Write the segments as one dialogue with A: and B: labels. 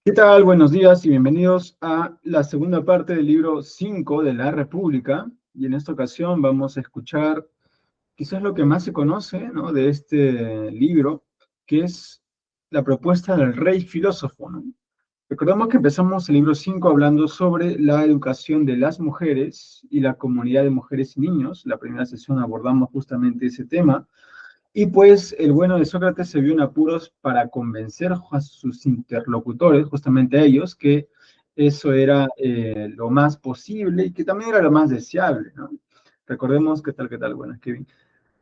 A: ¿Qué tal? Buenos días y bienvenidos a la segunda parte del libro 5 de la República. Y en esta ocasión vamos a escuchar quizás lo que más se conoce, ¿no?, de este libro, que es la propuesta del rey filósofo, ¿no? Recordemos que empezamos el libro 5 hablando sobre la educación de las mujeres y la comunidad de mujeres y niños. La primera sesión abordamos justamente ese tema. Y pues el bueno de Sócrates se vio en apuros para convencer a sus interlocutores, justamente a ellos, que eso era lo más posible y que también era lo más deseable, ¿no? Recordemos, qué tal? Buenas, Kevin.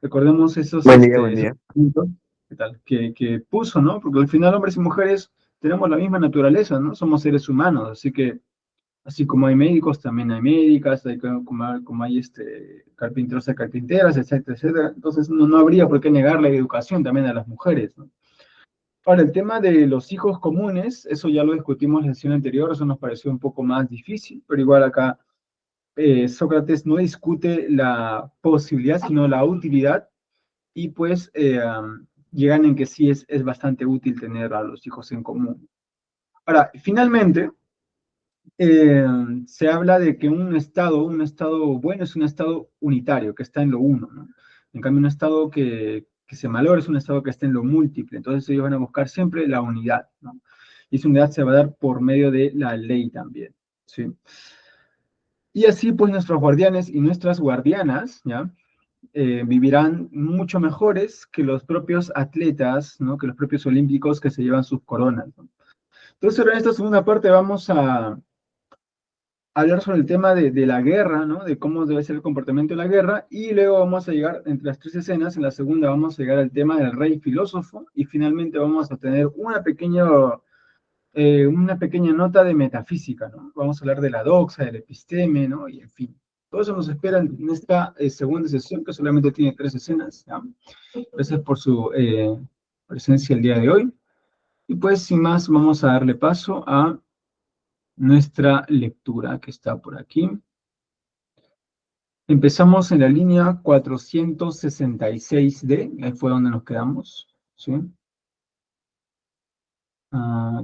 A: Recordemos
B: Buen día, buen
A: esos
B: día.
A: puntos, ¿qué tal? Que puso, ¿no? Porque al final hombres y mujeres tenemos la misma naturaleza, ¿no? Somos seres humanos, así que así como hay médicos, también hay médicas, como hay carpinteros, hay carpinteras, etcétera, etcétera. Entonces no habría por qué negar la educación también a las mujeres, ¿no? Ahora, el tema de los hijos comunes, eso ya lo discutimos en la sesión anterior, eso nos pareció un poco más difícil, pero igual acá Sócrates no discute la posibilidad, sino la utilidad, y pues llegan en que sí es bastante útil tener a los hijos en común. Ahora, finalmente, eh, se habla de que un estado bueno es un estado unitario, que está en lo uno, ¿no? En cambio, un estado que se malora es un estado que está en lo múltiple. Entonces ellos van a buscar siempre la unidad, ¿no? Y esa unidad se va a dar por medio de la ley también, ¿sí? Y así pues nuestros guardianes y nuestras guardianas, ¿ya? Vivirán mucho mejores que los propios atletas, ¿no? Que los propios olímpicos que se llevan sus coronas, ¿no? Entonces, ahora en esta segunda parte vamos a hablar sobre el tema de la guerra, ¿no? De cómo debe ser el comportamiento de la guerra, y luego vamos a llegar, entre las tres escenas, en la segunda vamos a llegar al tema del rey filósofo, y finalmente vamos a tener una pequeña nota de metafísica, ¿no? Vamos a hablar de la doxa, del episteme, ¿no? Y en fin. Todo eso nos espera en esta segunda sesión, que solamente tiene tres escenas, ¿ya? Gracias por su presencia el día de hoy. Y pues, sin más, vamos a darle paso a nuestra lectura que está por aquí. Empezamos en la línea 466D, ahí fue donde nos quedamos, ¿sí?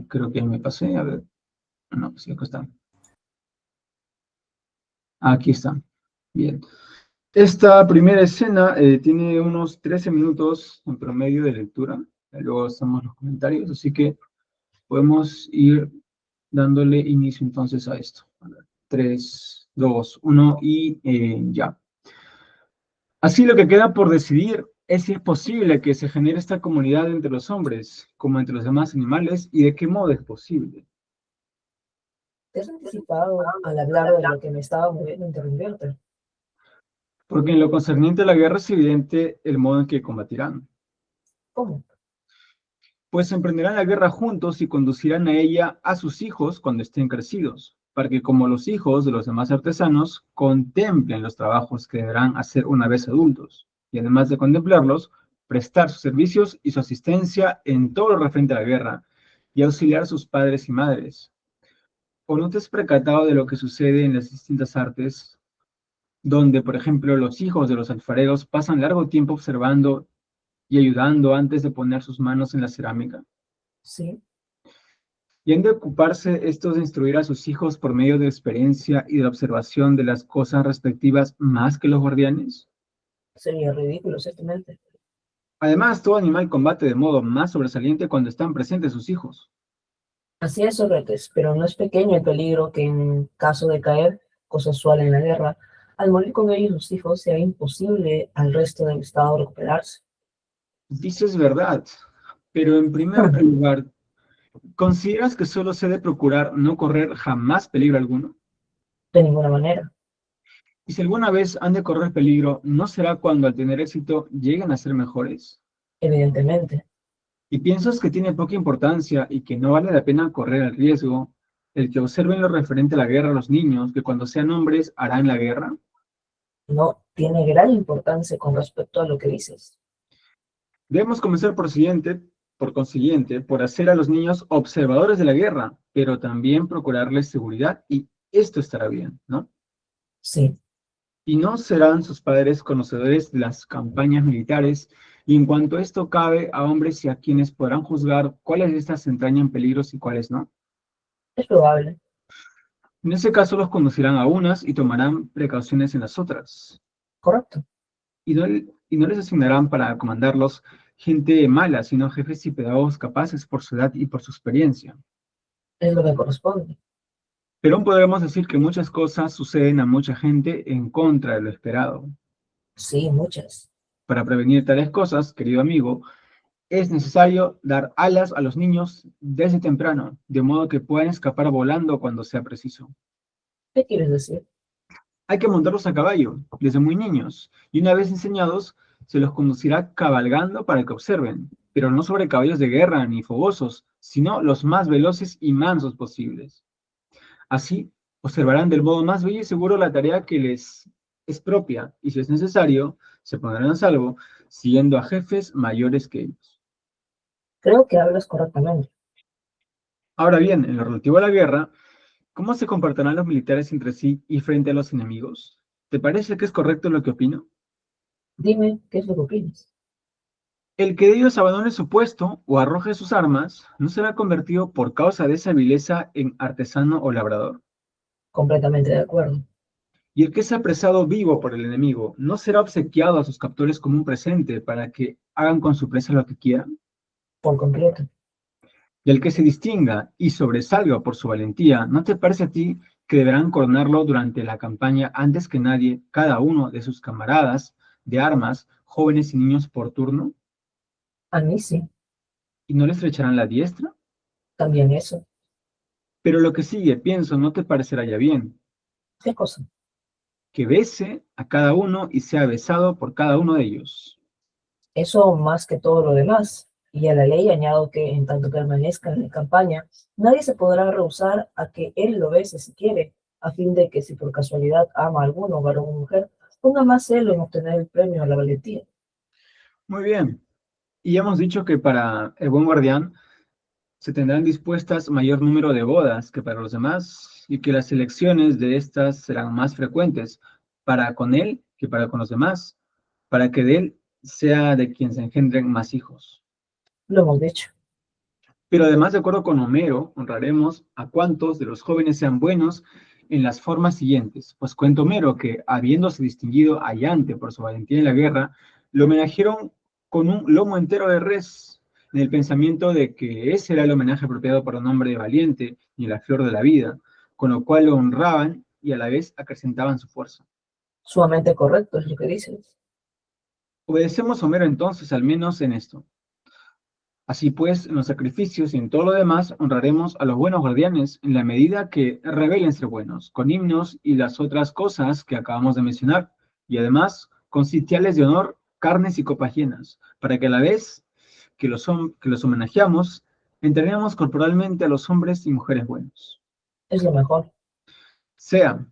A: Creo que me pasé, a ver, no, sí, acá está. Aquí está, bien. Esta primera escena tiene unos 13 minutos en promedio de lectura, luego hacemos los comentarios, así que podemos ir dándole inicio entonces a esto. 3, 2, 1 y ya. Así lo que queda por decidir es si es posible que se genere esta comunidad entre los hombres, como entre los demás animales, y de qué modo es posible.
C: Te has anticipado al hablar de lo que me estaba moviendo a interrumpirte.
A: Porque en lo concerniente a la guerra es evidente el modo en que combatirán.
C: ¿Cómo?
A: Pues emprenderán la guerra juntos y conducirán a ella a sus hijos cuando estén crecidos, para que como los hijos de los demás artesanos contemplen los trabajos que deberán hacer una vez adultos, y además de contemplarlos, prestar sus servicios y su asistencia en todo lo referente a la guerra, y auxiliar a sus padres y madres. ¿O no te has percatado de lo que sucede en las distintas artes, donde, por ejemplo, los hijos de los alfareros pasan largo tiempo observando y ayudando antes de poner sus manos en la cerámica?
C: Sí,
A: Y han de ocuparse estos de instruir a sus hijos por medio de experiencia y de observación de las cosas respectivas más que los guardianes.
C: sería ridículo, ciertamente.
A: Además, todo animal combate de modo más sobresaliente cuando están presentes sus hijos.
C: Así es, Sócrates, pero no es pequeño el peligro que en caso de caer, cosa usual en la guerra, al morir con ellos sus hijos, sea imposible al resto del Estado recuperarse.
A: Dices verdad, pero en primer lugar, ¿consideras que solo se debe procurar no correr jamás peligro alguno?
C: De ninguna manera,
A: Y si alguna vez han de correr peligro, ¿no será cuando al tener éxito lleguen a ser mejores?
C: evidentemente.
A: ¿Y piensas que tiene poca importancia y que no vale la pena correr el riesgo el que observen lo referente a la guerra a los niños, que cuando sean hombres harán la guerra?
C: No tiene gran importancia con respecto a lo que dices.
A: Debemos comenzar por consiguiente, por hacer a los niños observadores de la guerra, pero también procurarles seguridad, y esto estará bien, ¿no?
C: Sí,
A: Y no serán sus padres conocedores de las campañas militares, y en cuanto esto cabe a hombres y a quienes podrán juzgar cuáles de estas entrañan peligros y cuáles no.
C: Es probable,
A: En ese caso los conducirán a unas y tomarán precauciones en las otras.
C: correcto.
A: Y no les asignarán para comandarlos gente mala, sino jefes y pedagogos capaces por su edad y por su experiencia.
C: Es lo que corresponde.
A: Pero aún podemos decir que muchas cosas suceden a mucha gente en contra de lo esperado.
C: Sí, muchas.
A: Para prevenir tales cosas, querido amigo, es necesario dar alas a los niños desde temprano, de modo que puedan escapar volando cuando sea preciso.
C: ¿Qué quieres decir?
A: Hay que montarlos a caballo, desde muy niños, y una vez enseñados, se los conducirá cabalgando para que observen, pero no sobre caballos de guerra ni fogosos, sino los más veloces y mansos posibles. Así, observarán del modo más bello y seguro la tarea que les es propia, y si es necesario, se pondrán a salvo, siguiendo a jefes mayores que ellos.
C: Creo que hablas correctamente.
A: Ahora bien, en lo relativo a la guerra, ¿cómo se comportarán los militares entre sí y frente a los enemigos? ¿Te parece que es correcto lo que opino?
C: Dime, ¿qué es lo que opinas?
A: El que de ellos abandone su puesto o arroje sus armas no será convertido por causa de esa vileza en artesano o labrador.
C: Completamente de acuerdo.
A: Y el que es apresado vivo por el enemigo no será obsequiado a sus captores como un presente para que hagan con su presa lo que quieran.
C: Por completo.
A: Y el que se distinga y sobresalga por su valentía, ¿no te parece a ti que deberán coronarlo durante la campaña antes que nadie, cada uno de sus camaradas de armas, jóvenes y niños por turno?
C: A mí sí.
A: ¿Y no le estrecharán la diestra?
C: También eso.
A: Pero lo que sigue, pienso, no te parecerá ya bien,
C: ¿Qué cosa?
A: que bese a cada uno y sea besado por cada uno de ellos.
C: Eso más que todo lo demás. Y a la ley añado que, en tanto permanezca en la campaña, nadie se podrá rehusar a que él lo bese si quiere, a fin de que si por casualidad ama a alguno, varón o mujer, ponga más celo en obtener el premio a la valentía.
A: Muy bien. Y ya hemos dicho que para el buen guardián se tendrán dispuestas mayor número de bodas que para los demás y que las elecciones de estas serán más frecuentes para con él que para con los demás, para que de él sea de quien se engendren más hijos.
C: Lo hemos dicho.
A: Pero además, de acuerdo con Homero, honraremos a cuantos de los jóvenes sean buenos en las formas siguientes. Pues cuenta Homero que, habiéndose distinguido a Yante por su valentía en la guerra, lo homenajearon con un lomo entero de res, en el pensamiento de que ese era el homenaje apropiado para un hombre valiente y en la flor de la vida, con lo cual lo honraban y a la vez acrecentaban su fuerza.
C: Sumamente correcto es lo que dices.
A: Obedecemos a Homero entonces, al menos en esto. Así pues, en los sacrificios y en todo lo demás honraremos a los buenos guardianes en la medida que revelen ser buenos, con himnos y las otras cosas que acabamos de mencionar, y además con sitiales de honor, carnes y copas llenas, para que a la vez que los homenajeamos, entrenemos corporalmente a los hombres y mujeres buenos.
C: Es lo mejor.
A: Sea,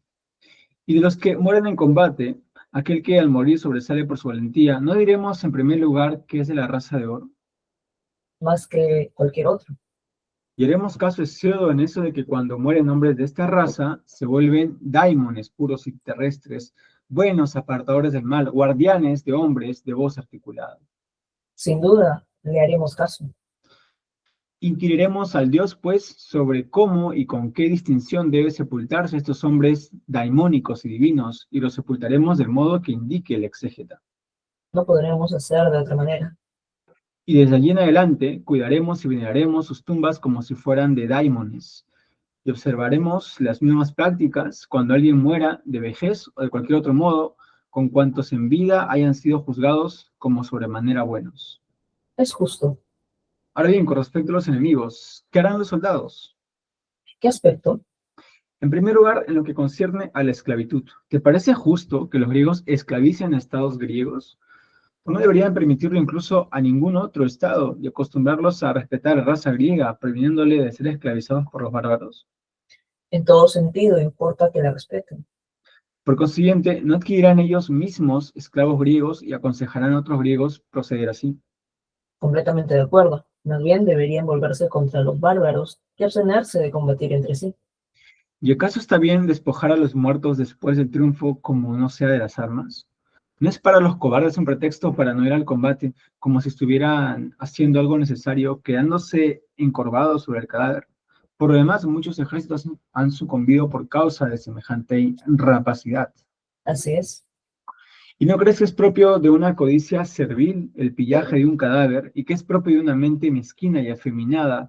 A: y de los que mueren en combate, aquel que al morir sobresale por su valentía, ¿no diremos en primer lugar que es de la raza de oro?
C: Más que cualquier otro.
A: Y haremos caso excioso en eso de que cuando mueren hombres de esta raza, se vuelven daimones puros y terrestres, buenos apartadores del mal, guardianes de hombres de voz articulada.
C: Sin duda, le haremos caso.
A: Inquiriremos al Dios, pues, sobre cómo y con qué distinción debe sepultarse estos hombres daimónicos y divinos, y los sepultaremos del modo que indique el exégeta.
C: No podremos hacer de otra manera.
A: Y desde allí en adelante cuidaremos y veneraremos sus tumbas como si fueran de daimones, y observaremos las mismas prácticas cuando alguien muera de vejez o de cualquier otro modo, con cuantos en vida hayan sido juzgados como sobremanera buenos.
C: Es justo.
A: Ahora bien, con respecto a los enemigos, ¿qué harán los soldados?
C: ¿Qué aspecto?
A: En primer lugar, en lo que concierne a la esclavitud, ¿te parece justo que los griegos esclavicen a estados griegos? ¿O no deberían permitirlo incluso a ningún otro estado y acostumbrarlos a respetar la raza griega, previniéndole de ser esclavizados por los bárbaros?
C: En todo sentido, importa que la respeten.
A: Por consiguiente, no adquirirán ellos mismos esclavos griegos y aconsejarán a otros griegos proceder así.
C: Completamente de acuerdo. Más bien deberían volverse contra los bárbaros y abstenerse de combatir entre sí.
A: ¿Y acaso está bien despojar a los muertos después del triunfo como no sea de las armas? ¿No es para los cobardes un pretexto para no ir al combate, como si estuvieran haciendo algo necesario, quedándose encorvados sobre el cadáver? Por lo demás, muchos ejércitos han sucumbido por causa de semejante rapacidad.
C: Así es.
A: ¿Y no crees que es propio de una codicia servil el pillaje de un cadáver y que es propio de una mente mezquina y afeminada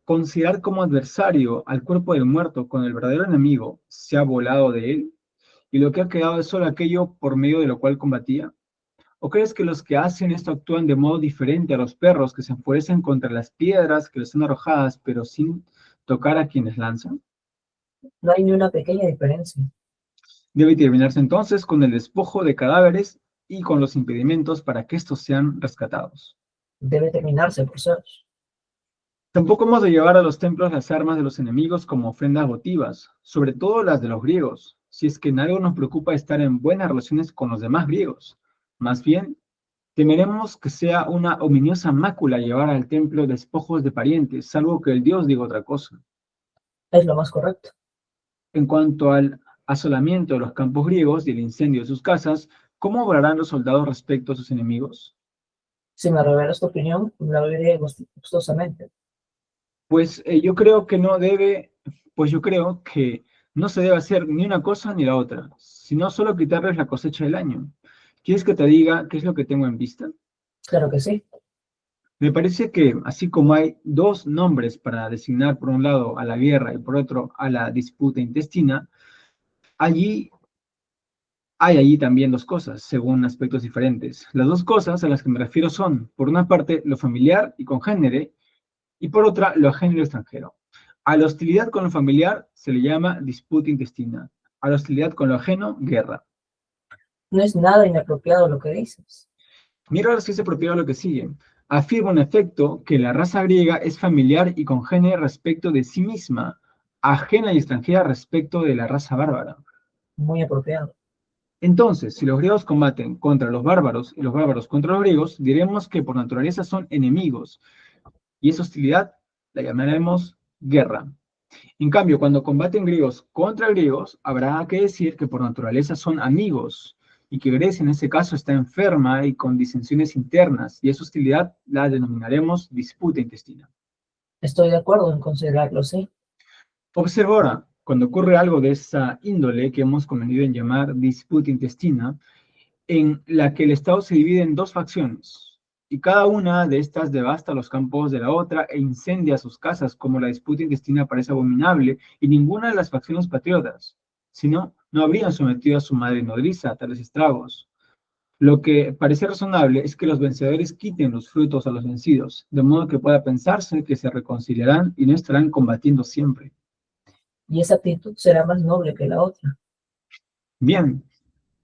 A: considerar como adversario al cuerpo del muerto cuando el verdadero enemigo se ha volado de él y lo que ha quedado es solo aquello por medio de lo cual combatía? ¿O crees que los que hacen esto actúan de modo diferente a los perros que se enfurecen contra las piedras que les son arrojadas pero sin tocar a quienes lanzan?
C: No hay ni una pequeña diferencia.
A: Debe terminarse entonces con el despojo de cadáveres y con los impedimentos para que estos sean rescatados.
C: Debe terminarse por ser.
A: Tampoco hemos de llevar a los templos las armas de los enemigos como ofrendas votivas, sobre todo las de los griegos, si es que en algo nos preocupa estar en buenas relaciones con los demás griegos. Más bien, temeremos que sea una ominiosa mácula llevar al templo despojos de parientes, salvo que el dios diga otra cosa.
C: Es lo más correcto.
A: En cuanto al asolamiento de los campos griegos y el incendio de sus casas, ¿cómo obrarán los soldados respecto a sus enemigos?
C: Si me revelas tu opinión, la oiré gustosamente.
A: Yo creo que no debe, pues yo creo que no se debe hacer ni una cosa ni la otra, sino solo quitarles la cosecha del año. ¿Quieres que te diga qué es lo que tengo en vista?
C: Claro que sí.
A: Me parece que así como hay dos nombres para designar por un lado a la guerra y por otro a la disputa intestina, allí hay allí también dos cosas, según aspectos diferentes. Las dos cosas a las que me refiero son, por una parte, lo familiar y congénere, y por otra, lo ajeno y lo extranjero. A la hostilidad con lo familiar se le llama disputa intestina. A la hostilidad con lo ajeno, guerra.
C: No es nada inapropiado lo que dices.
A: Mira si es apropiado lo que sigue. Afirma en efecto que la raza griega es familiar y congénere respecto de sí misma, ajena y extranjera respecto de la raza bárbara.
C: Muy apropiado.
A: Entonces, si los griegos combaten contra los bárbaros y los bárbaros contra los griegos, diremos que por naturaleza son enemigos, y esa hostilidad la llamaremos guerra. En cambio, cuando combaten griegos contra griegos, habrá que decir que por naturaleza son amigos, y que Grecia en ese caso está enferma y con disensiones internas, y esa hostilidad la denominaremos disputa intestina.
C: Estoy de acuerdo en considerarlo, sí.
A: Observa ahora, cuando ocurre algo de esa índole que hemos convenido en llamar disputa intestina, en la que el Estado se divide en dos facciones, y cada una de estas devasta los campos de la otra e incendia sus casas, como la disputa intestina parece abominable, y ninguna de las facciones patriotas, sino no habrían sometido a su madre nodriza a tales estragos. Lo que parece razonable es que los vencedores quiten los frutos a los vencidos, de modo que pueda pensarse que se reconciliarán y no estarán combatiendo siempre.
C: Y esa actitud será más noble que la otra.
A: Bien,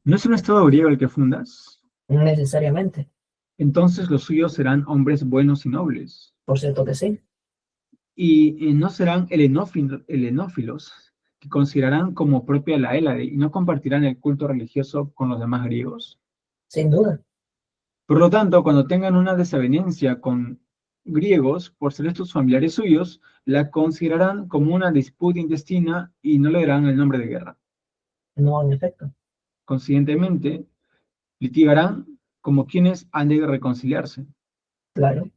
A: ¿no es un Estado griego el que fundas?
C: Necesariamente.
A: Entonces los suyos serán hombres buenos y nobles.
C: Por cierto que sí.
A: Y no serán helenófilos, que considerarán como propia la Hélade y no compartirán el culto religioso con los demás griegos.
C: Sin duda.
A: Por lo tanto, cuando tengan una desavenencia con griegos, por ser estos familiares suyos, la considerarán como una disputa intestina y no le darán el nombre de guerra.
C: No, en efecto.
A: Consiguientemente, litigarán como quienes han de reconciliarse.
C: Claro.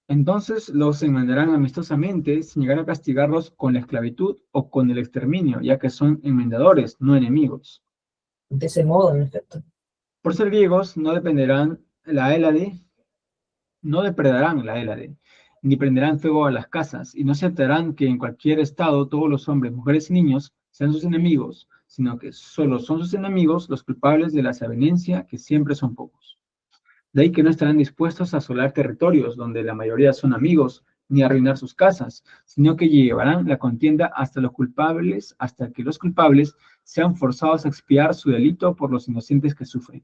A: Entonces los enmendarán amistosamente sin llegar a castigarlos con la esclavitud o con el exterminio, ya que son enmendadores, no enemigos.
C: De ese modo, en efecto.
A: Por ser griegos, no depredarán la Hélade, ni prenderán fuego a las casas, y no aceptarán que en cualquier estado todos los hombres, mujeres y niños sean sus enemigos, sino que solo son sus enemigos los culpables de la desavenencia, que siempre son pocos. De ahí que no estarán dispuestos a asolar territorios donde la mayoría son amigos, ni a arruinar sus casas, sino que llevarán la contienda hasta que los culpables sean forzados a expiar su delito por los inocentes que sufren.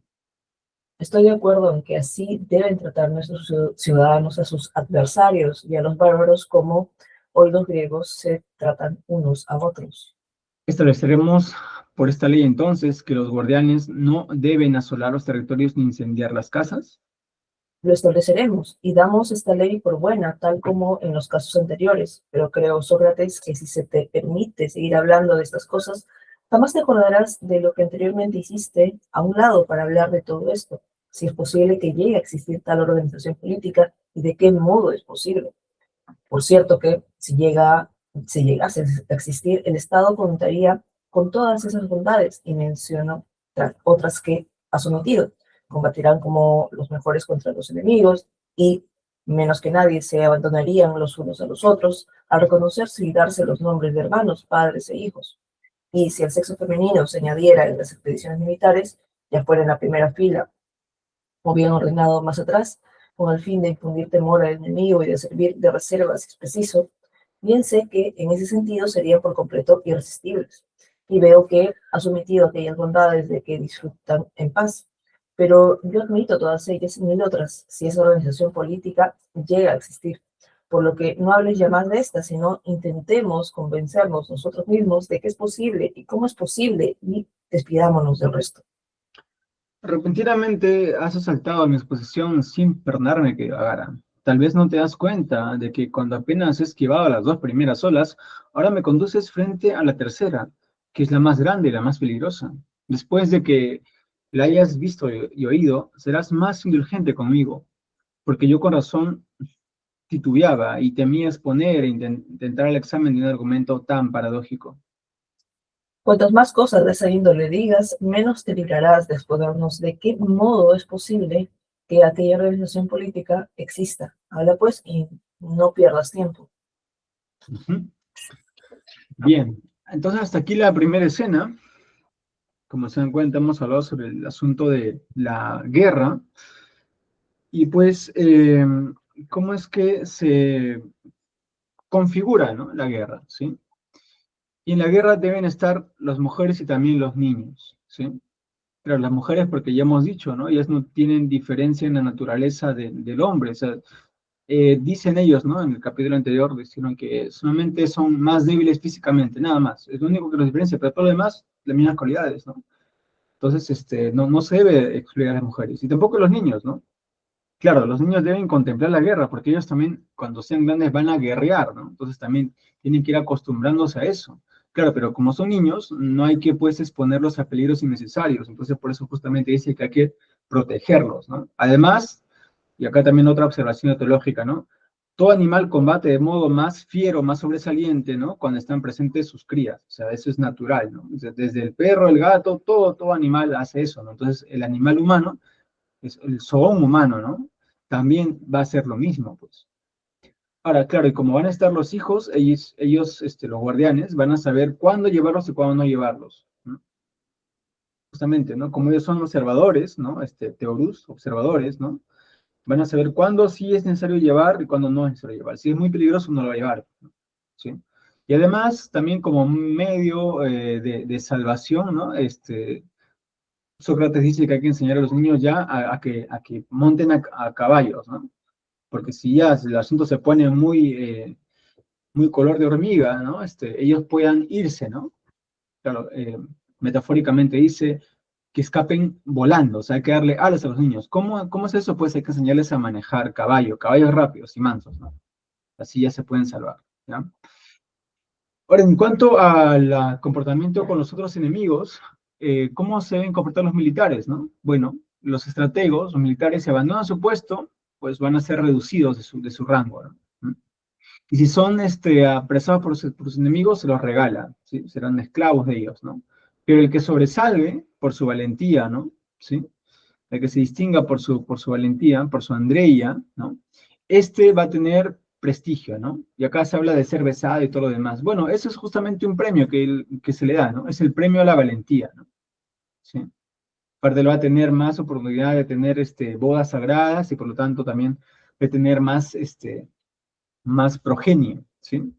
C: Estoy de acuerdo en que así deben tratar nuestros ciudadanos a sus adversarios y a los bárbaros como hoy los griegos se tratan unos a otros.
A: Estableceremos por esta ley entonces que los guardianes no deben asolar los territorios ni incendiar las casas.
C: Lo estableceremos y damos esta ley por buena, tal como en los casos anteriores. Pero creo, Sócrates, que si se te permite seguir hablando de estas cosas, jamás te acordarás de lo que anteriormente hiciste a un lado para hablar de todo esto. Si es posible que llegue a existir tal organización política y de qué modo es posible. Por cierto que si llega Si llegase a existir, el Estado contaría con todas esas bondades y menciono otras que ha sometido. Combatirán como los mejores contra los enemigos y menos que nadie se abandonarían los unos a los otros al reconocerse y darse los nombres de hermanos, padres e hijos. Y si el sexo femenino se añadiera en las expediciones militares, ya fuera en la primera fila o bien ordenado más atrás, con el fin de infundir temor al enemigo y de servir de reserva si es preciso, bien sé que en ese sentido serían por completo irresistibles. Y veo que ha sometido aquellas bondades de que disfrutan en paz. Pero yo admito todas ellas y mil otras, si esa organización política llega a existir. Por lo que no hables ya más de esta, sino intentemos convencernos nosotros mismos de que es posible y cómo es posible y despidámonos del resto.
A: Repentinamente has asaltado a mi exposición sin perdonarme que divagara. Tal vez no te das cuenta de que cuando apenas he esquivado las dos primeras olas, ahora me conduces frente a la tercera, que es la más grande y la más peligrosa. Después de que la hayas visto y oído, serás más indulgente conmigo, porque yo con razón titubeaba y temía exponer e intentar el examen de un argumento tan paradójico.
C: Cuantas más cosas de esa índole digas, menos te librarás de exponernos de qué modo es posible que aquella organización política exista. Habla pues y no pierdas tiempo.
A: Ujú. Bien, entonces hasta aquí la primera escena. Como se dan cuenta, hemos hablado sobre el asunto de la guerra y pues cómo es que se configura, ¿no?, la guerra, ¿sí? Y en la guerra deben estar las mujeres y también los niños, ¿sí? Pero las mujeres, porque ya hemos dicho, ¿no?, ellas no tienen diferencia en la naturaleza del hombre, o sea, dicen ellos, ¿no?, en el capítulo anterior, dijeron que solamente son más débiles físicamente, nada más, es lo único que los diferencia, pero todo lo demás, las mismas cualidades, ¿no? Entonces, no se debe excluir a las mujeres, y tampoco a los niños, ¿no? Claro, los niños deben contemplar la guerra, porque ellos también, cuando sean grandes, van a guerrear, ¿no? Entonces también tienen que ir acostumbrándose a eso. Claro, pero como son niños, no hay que, pues, exponerlos a peligros innecesarios. Entonces, por eso justamente dice que hay que protegerlos, ¿no? Además, y acá también otra observación etológica, ¿no? Todo animal combate de modo más fiero, más sobresaliente, ¿no?, cuando están presentes sus crías. O sea, eso es natural, ¿no? O sea, desde el perro, el gato, todo animal hace eso, ¿no? Entonces, el animal humano, es el zoón humano, ¿no?, también va a ser lo mismo, pues. Ahora, claro, y como van a estar los hijos, ellos los guardianes, van a saber cuándo llevarlos y cuándo no llevarlos, ¿no? Justamente, ¿no? Como ellos son observadores, ¿no? Teorus, observadores, ¿no? Van a saber cuándo sí es necesario llevar y cuándo no es necesario llevar. Si es muy peligroso, no lo va a llevar, ¿no? ¿Sí? Y además, también como medio de salvación, ¿no? Sócrates dice que hay que enseñar a los niños ya a que monten a caballos, ¿no? Porque si ya el asunto se pone muy color de hormiga, ¿no? Ellos puedan irse, ¿no? Claro, metafóricamente dice que escapen volando, o sea, hay que darle alas a los niños. ¿Cómo es eso? Pues hay que enseñarles a manejar caballos rápidos y mansos, ¿no? Así ya se pueden salvar, ¿ya? Ahora, en cuanto al comportamiento con los otros enemigos, ¿cómo se deben comportar los militares, no? Bueno, los estrategos, los militares, si abandonan su puesto, pues van a ser reducidos de su rango, ¿no? Y si son apresados por sus enemigos, se los regala, ¿sí? Serán esclavos de ellos, ¿no? Pero el que sobresalve por su valentía, ¿no? ¿Sí? El que se distinga por su valentía, por su Andreia, ¿no? Va a tener prestigio, ¿no? Y acá se habla de ser besado y todo lo demás. Bueno, eso es justamente un premio que se le da, ¿no? Es el premio a la valentía, ¿no? ¿Sí? Aparte, lo va a tener más oportunidad de tener bodas sagradas y por lo tanto también de tener más progenio, ¿sí?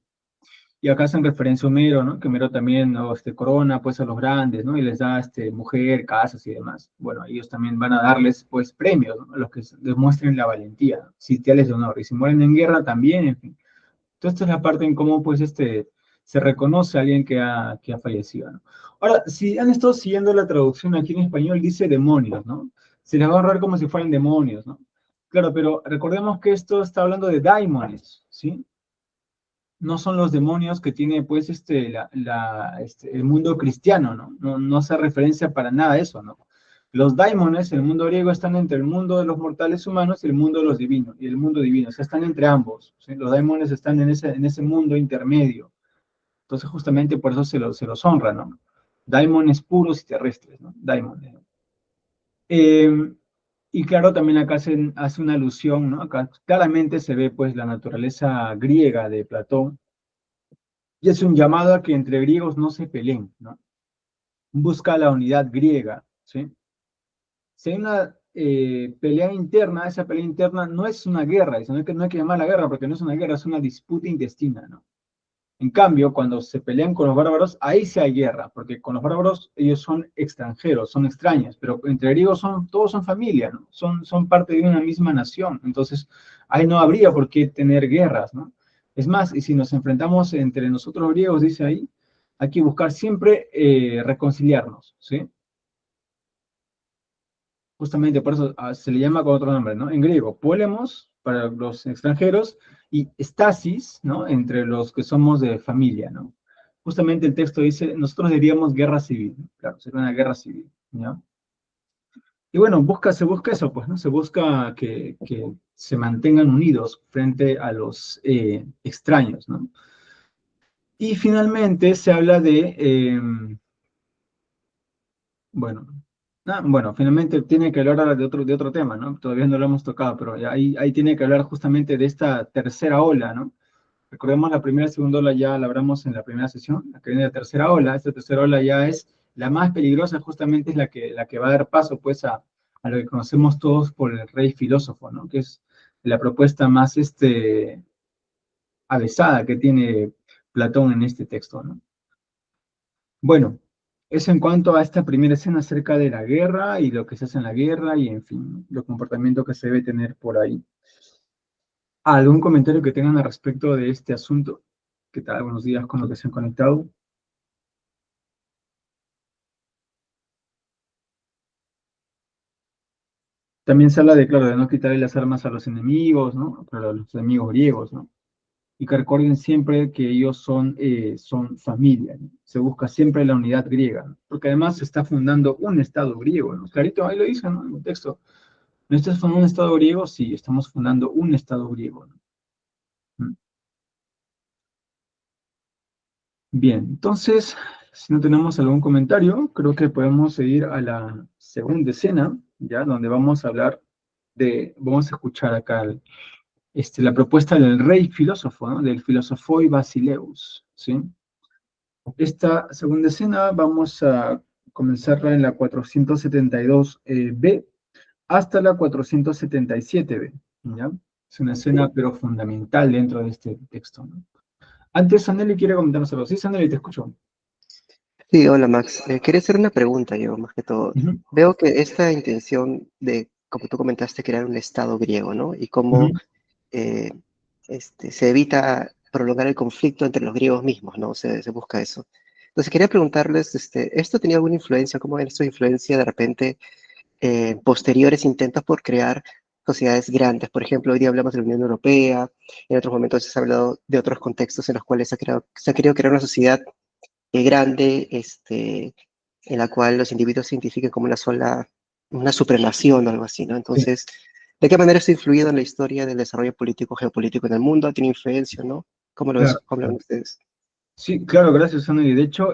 A: Y acá hacen referencia a Homero, ¿no? Que Homero también, ¿no?, corona, pues, a los grandes, ¿no? Y les da, mujer, casas y demás. Bueno, ellos también van a darles, pues, premios, ¿no?, a los que demuestren la valentía, ¿no?, sitiales de honor. Y si mueren en guerra, también, en fin. Entonces, esta es la parte en cómo, pues, se reconoce a alguien que ha fallecido, ¿no? Ahora, si han estado siguiendo la traducción aquí en español, dice demonios, ¿no? Se les va a ahorrar como si fueran demonios, ¿no? Claro, pero recordemos que esto está hablando de daimones, ¿sí? No son los demonios que tiene, pues, el mundo cristiano, ¿no? No hace referencia para nada a eso, ¿no? Los daimones, en el mundo griego, están entre el mundo de los mortales humanos y el mundo de los divinos, y el mundo divino, o sea, están entre ambos, ¿sí? Los daimones están en ese mundo intermedio, Entonces, justamente por eso se los honra, ¿no? Daimones puros y terrestres, ¿no? Daimones, ¿no? Eh, y claro, también acá se hace una alusión, ¿no? Acá claramente se ve, pues, la naturaleza griega de Platón, y es un llamado a que entre griegos no se peleen, ¿no? Busca la unidad griega, ¿sí? Si hay una pelea interna, esa pelea interna no es una guerra, sino que no hay que llamarla guerra, porque no es una guerra, es una disputa intestina, ¿no? En cambio, cuando se pelean con los bárbaros, ahí sí hay guerra, porque con los bárbaros ellos son extranjeros, son extraños, pero entre griegos todos son familia, ¿no? Son parte de una misma nación, entonces ahí no habría por qué tener guerras, ¿no? Es más, y si nos enfrentamos entre nosotros griegos, dice ahí, hay que buscar siempre reconciliarnos, ¿sí? Justamente por eso se le llama con otro nombre, ¿no? En griego, polemos para los extranjeros y estasis, ¿no? Entre los que somos de familia, ¿no? Justamente el texto dice, nosotros diríamos guerra civil, ¿no? Claro, sería una guerra civil, ¿ya? Y bueno, se busca eso, pues, ¿no? Se busca que se mantengan unidos frente a los extraños, ¿no? Y finalmente se habla de, bueno, bueno, finalmente tiene que hablar ahora de otro tema, ¿no? Todavía no lo hemos tocado, pero ahí tiene que hablar justamente de esta tercera ola, ¿no? Recordemos la primera y segunda ola ya la hablamos en la primera sesión, la que viene de tercera ola, esta tercera ola ya es la más peligrosa, justamente es la que va a dar paso, pues, a lo que conocemos todos por el rey filósofo, ¿no? Que es la propuesta más, avesada que tiene Platón en este texto, ¿no? Bueno, eso en cuanto a esta primera escena acerca de la guerra y lo que se hace en la guerra y, en fin, los comportamientos que se debe tener por ahí. ¿Algún comentario que tengan al respecto de este asunto? ¿Qué tal? Buenos días con los que se han conectado. También se habla de, claro, de no quitarle las armas a los enemigos, ¿no? Pero a los enemigos griegos, ¿no? Y que recuerden siempre que ellos son familia, ¿no? Se busca siempre la unidad griega, ¿no? Porque además se está fundando un Estado griego, ¿no? Clarito, ahí lo dice, ¿no? En el texto. ¿No estás fundando un Estado griego? Sí, estamos fundando un Estado griego, ¿no? ¿Mm? Bien, entonces, si no tenemos algún comentario, creo que podemos seguir a la segunda escena, ¿ya? Donde vamos a hablar vamos a escuchar acá la propuesta del rey filósofo, ¿no? Del filosofoi Basileus, ¿sí? Esta segunda escena vamos a comenzarla en la 472 B hasta la 477 B, ¿ya? Es una escena, pero fundamental dentro de este texto, ¿no? Antes, Saneli quiere comentarnos algo. Sí, Saneli, te escucho.
B: Sí, hola Max. Quería hacer una pregunta yo, más que todo.
A: Ujú,
B: Veo que esta intención de, como tú comentaste, crear un Estado griego, ¿no? Y cómo
A: ujú.
B: eh, se evita prolongar el conflicto entre los griegos mismos, ¿no? Se busca eso. Entonces quería preguntarles, ¿esto tenía alguna influencia? ¿Cómo esto influencia de repente posteriores intentos por crear sociedades grandes? Por ejemplo, hoy día hablamos de la Unión Europea, en otros momentos se ha hablado de otros contextos en los cuales se ha querido crear una sociedad grande, en la cual los individuos se identifiquen como una sola, una supremación o algo así, ¿no?
A: Sí,
B: Entonces, ¿de qué manera esto ha influido en la historia del desarrollo político, geopolítico en el mundo? ¿Tiene influencia, no?
A: claro.
B: Cómo lo ven ustedes?
A: Sí, claro, gracias, Saneli. De hecho,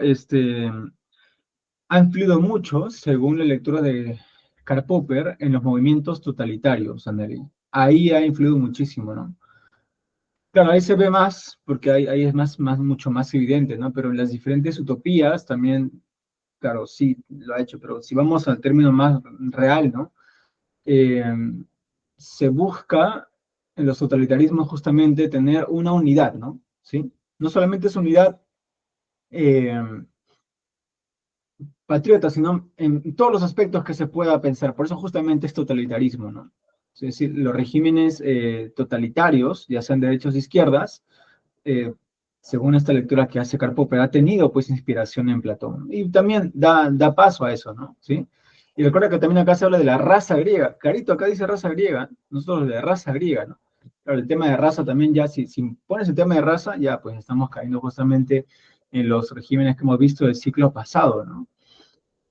A: ha influido mucho, según la lectura de Karl Popper, en los movimientos totalitarios, Saneli. Ahí ha influido muchísimo, ¿no? Claro, ahí se ve más, porque ahí es mucho más evidente, ¿no? Pero en las diferentes utopías también, claro, sí, lo ha hecho, pero si vamos al término más real, ¿no? Eh, Se busca en los totalitarismos justamente tener una unidad, ¿no? ¿Sí? No solamente es unidad eh, patriota, sino en todos los aspectos que se pueda pensar. Por eso justamente es totalitarismo, ¿no? Es decir, los regímenes totalitarios, ya sean derechos o izquierdas, eh, según esta lectura que hace Karl Popper, ha tenido pues inspiración en Platón. Y también da paso a eso, ¿no? ¿Sí? Y recuerda que también acá se habla de la raza griega. Carito, acá dice raza griega, nosotros de raza griega, ¿no? Claro, el tema de raza también ya, si pones el tema de raza, ya pues estamos cayendo justamente en los regímenes que hemos visto del ciclo pasado, ¿no?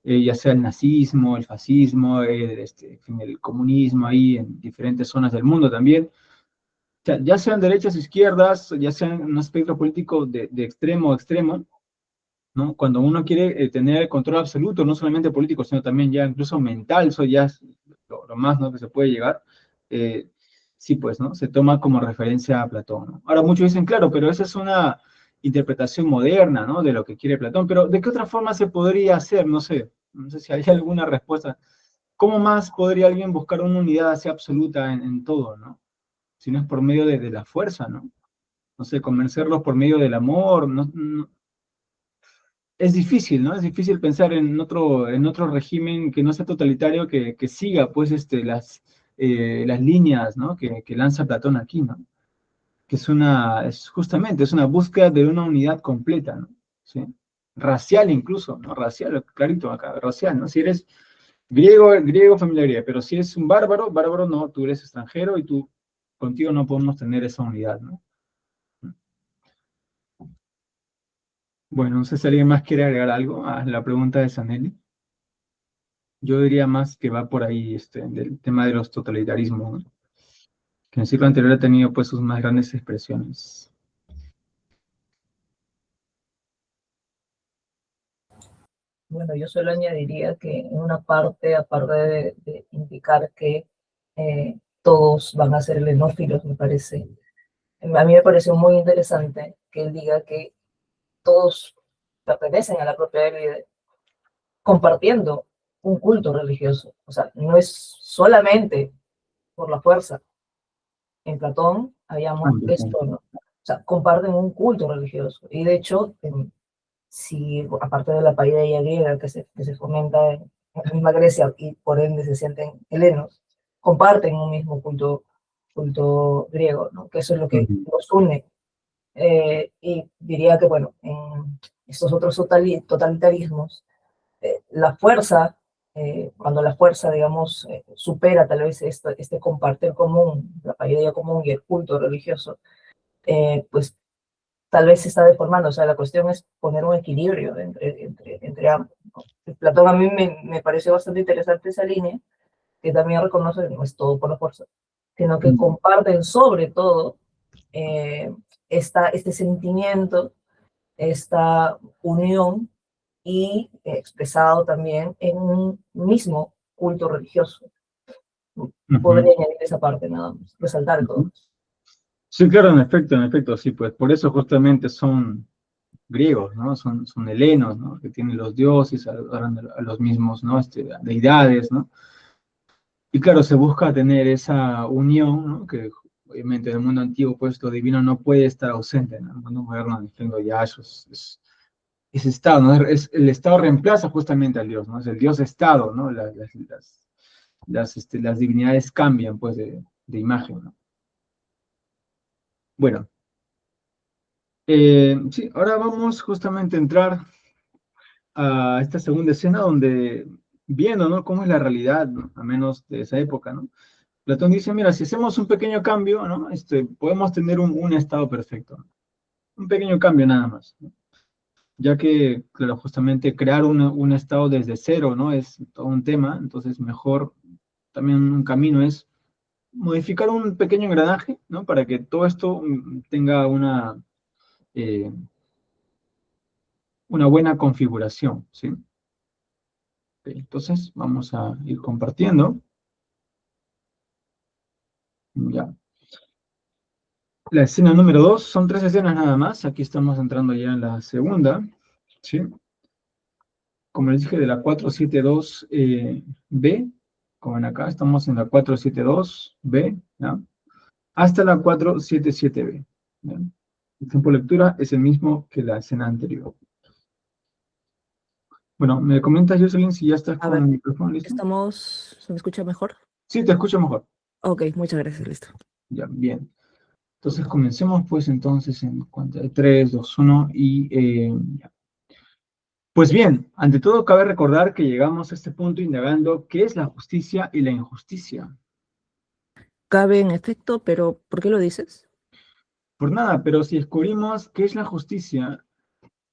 A: Ya sea el nazismo, el fascismo, en fin, el comunismo ahí en diferentes zonas del mundo también. sea, ya sean derechas o izquierdas, ya sean un espectro político de extremo a extremo, ¿no? Cuando uno quiere tener el control absoluto, no solamente político, sino también ya incluso mental, eso ya es lo más, ¿no?, que se puede llegar, eh, sí, pues, ¿no? Se toma como referencia a Platón, ¿no? Ahora muchos dicen, claro, pero esa es una interpretación moderna, ¿no?, de lo que quiere Platón, pero ¿de qué otra forma se podría hacer? No sé si hay alguna respuesta. ¿Cómo más podría alguien buscar una unidad así absoluta en todo, ¿no? Si no es por medio de la fuerza, ¿no? No sé, convencerlos por medio del amor, es difícil, ¿no? Es difícil pensar en otro régimen que no sea totalitario, que siga, pues, las líneas, ¿no?, que lanza Platón aquí, ¿no? Que justamente, es una búsqueda de una unidad completa, ¿no? ¿Sí? Racial incluso, ¿no? Racial, clarito acá, racial, ¿no? Si eres griego, griego, familia griega, pero si eres un bárbaro, bárbaro no, tú eres extranjero y contigo no podemos tener esa unidad, ¿no? Bueno, no sé si alguien más quiere agregar algo a la pregunta de Sanelli. Yo diría más que va por ahí, del tema de los totalitarismos, ¿no? Que en el siglo anterior ha tenido, pues, sus más grandes expresiones.
C: Bueno, yo solo añadiría que en una parte, aparte de indicar que todos van a ser lenófilos, me parece, a mí me pareció muy interesante que él diga que todos pertenecen a la propia élite compartiendo un culto religioso. O sea, no es solamente por la fuerza. En Platón
A: Ah,
C: habíamos
A: interesante.
C: esto, ¿no? O sea, comparten un culto religioso. Y de hecho, si aparte de la paideia griega que se fomenta en la misma Grecia y por ende se sienten helenos, comparten un mismo culto griego, ¿no? Que eso es lo que
A: Ujú.
C: los une. Y diría que, bueno, en estos otros totalitarismos, la fuerza, cuando la fuerza, digamos, supera tal vez este compartir común, la paideia común y el culto religioso, pues tal vez se está deformando. O sea, la cuestión es poner un equilibrio entre ambos, ¿no? Platón a mí me pareció bastante interesante esa línea, que también reconoce que no es todo por la fuerza, sino que comparten sobre todo eh, este sentimiento, esta unión y expresado también en un mismo culto religioso.
A: Ujú,
C: Podría añadir esa parte nada más, resaltar todo.
A: ujú. Sí, claro, en efecto, sí, pues por eso justamente son griegos, ¿no? Son helenos, ¿no? Que tienen los dioses, adoran a los mismos, ¿no? Deidades, ¿no? Y claro, se busca tener esa unión, ¿no? Que obviamente en el mundo antiguo, pues lo divino no puede estar ausente, ¿no? En el mundo moderno, entiendo ya eso es Estado, ¿no? El Estado reemplaza justamente al Dios, ¿no? Es el Dios-Estado, ¿no? Las divinidades cambian, pues, de imagen, ¿no? Bueno, sí, ahora vamos justamente a entrar a esta segunda escena donde, viendo, ¿no?, cómo es la realidad, ¿no?, a menos de esa época, ¿no? Platón dice, mira, si hacemos un pequeño cambio, ¿no?, podemos tener un estado perfecto, ¿no? Un pequeño cambio nada más, ¿no? Ya que, claro, justamente crear un estado desde cero, ¿no?, es todo un tema. Entonces mejor, también un camino es modificar un pequeño engranaje, ¿no?, para que todo esto tenga eh, una buena configuración, ¿sí? Ok, entonces vamos a ir compartiendo. Ya. La escena número 2, son 3 escenas nada más. Aquí estamos entrando ya en la segunda, ¿sí? Como les dije, de la 472 B, como ven acá, estamos en la 472 B, ¿ya?, hasta la 477 B, ¿ya? El tiempo de lectura es el mismo que la escena anterior. Bueno, ¿me comentas, Jocelyn, si ya estás
C: A
A: con
C: ver,
A: el micrófono listo?
C: ¿se me escucha mejor?
A: Sí, te escucho mejor.
C: Ok, muchas gracias, listo.
A: Ya, bien. Entonces comencemos pues entonces en cuenta de 3, 2, 1 y ya. Pues bien, ante todo cabe recordar que llegamos a este punto indagando qué es la justicia y la injusticia.
C: Cabe en efecto, pero ¿por qué lo dices?
A: Por nada, pero si descubrimos qué es la justicia,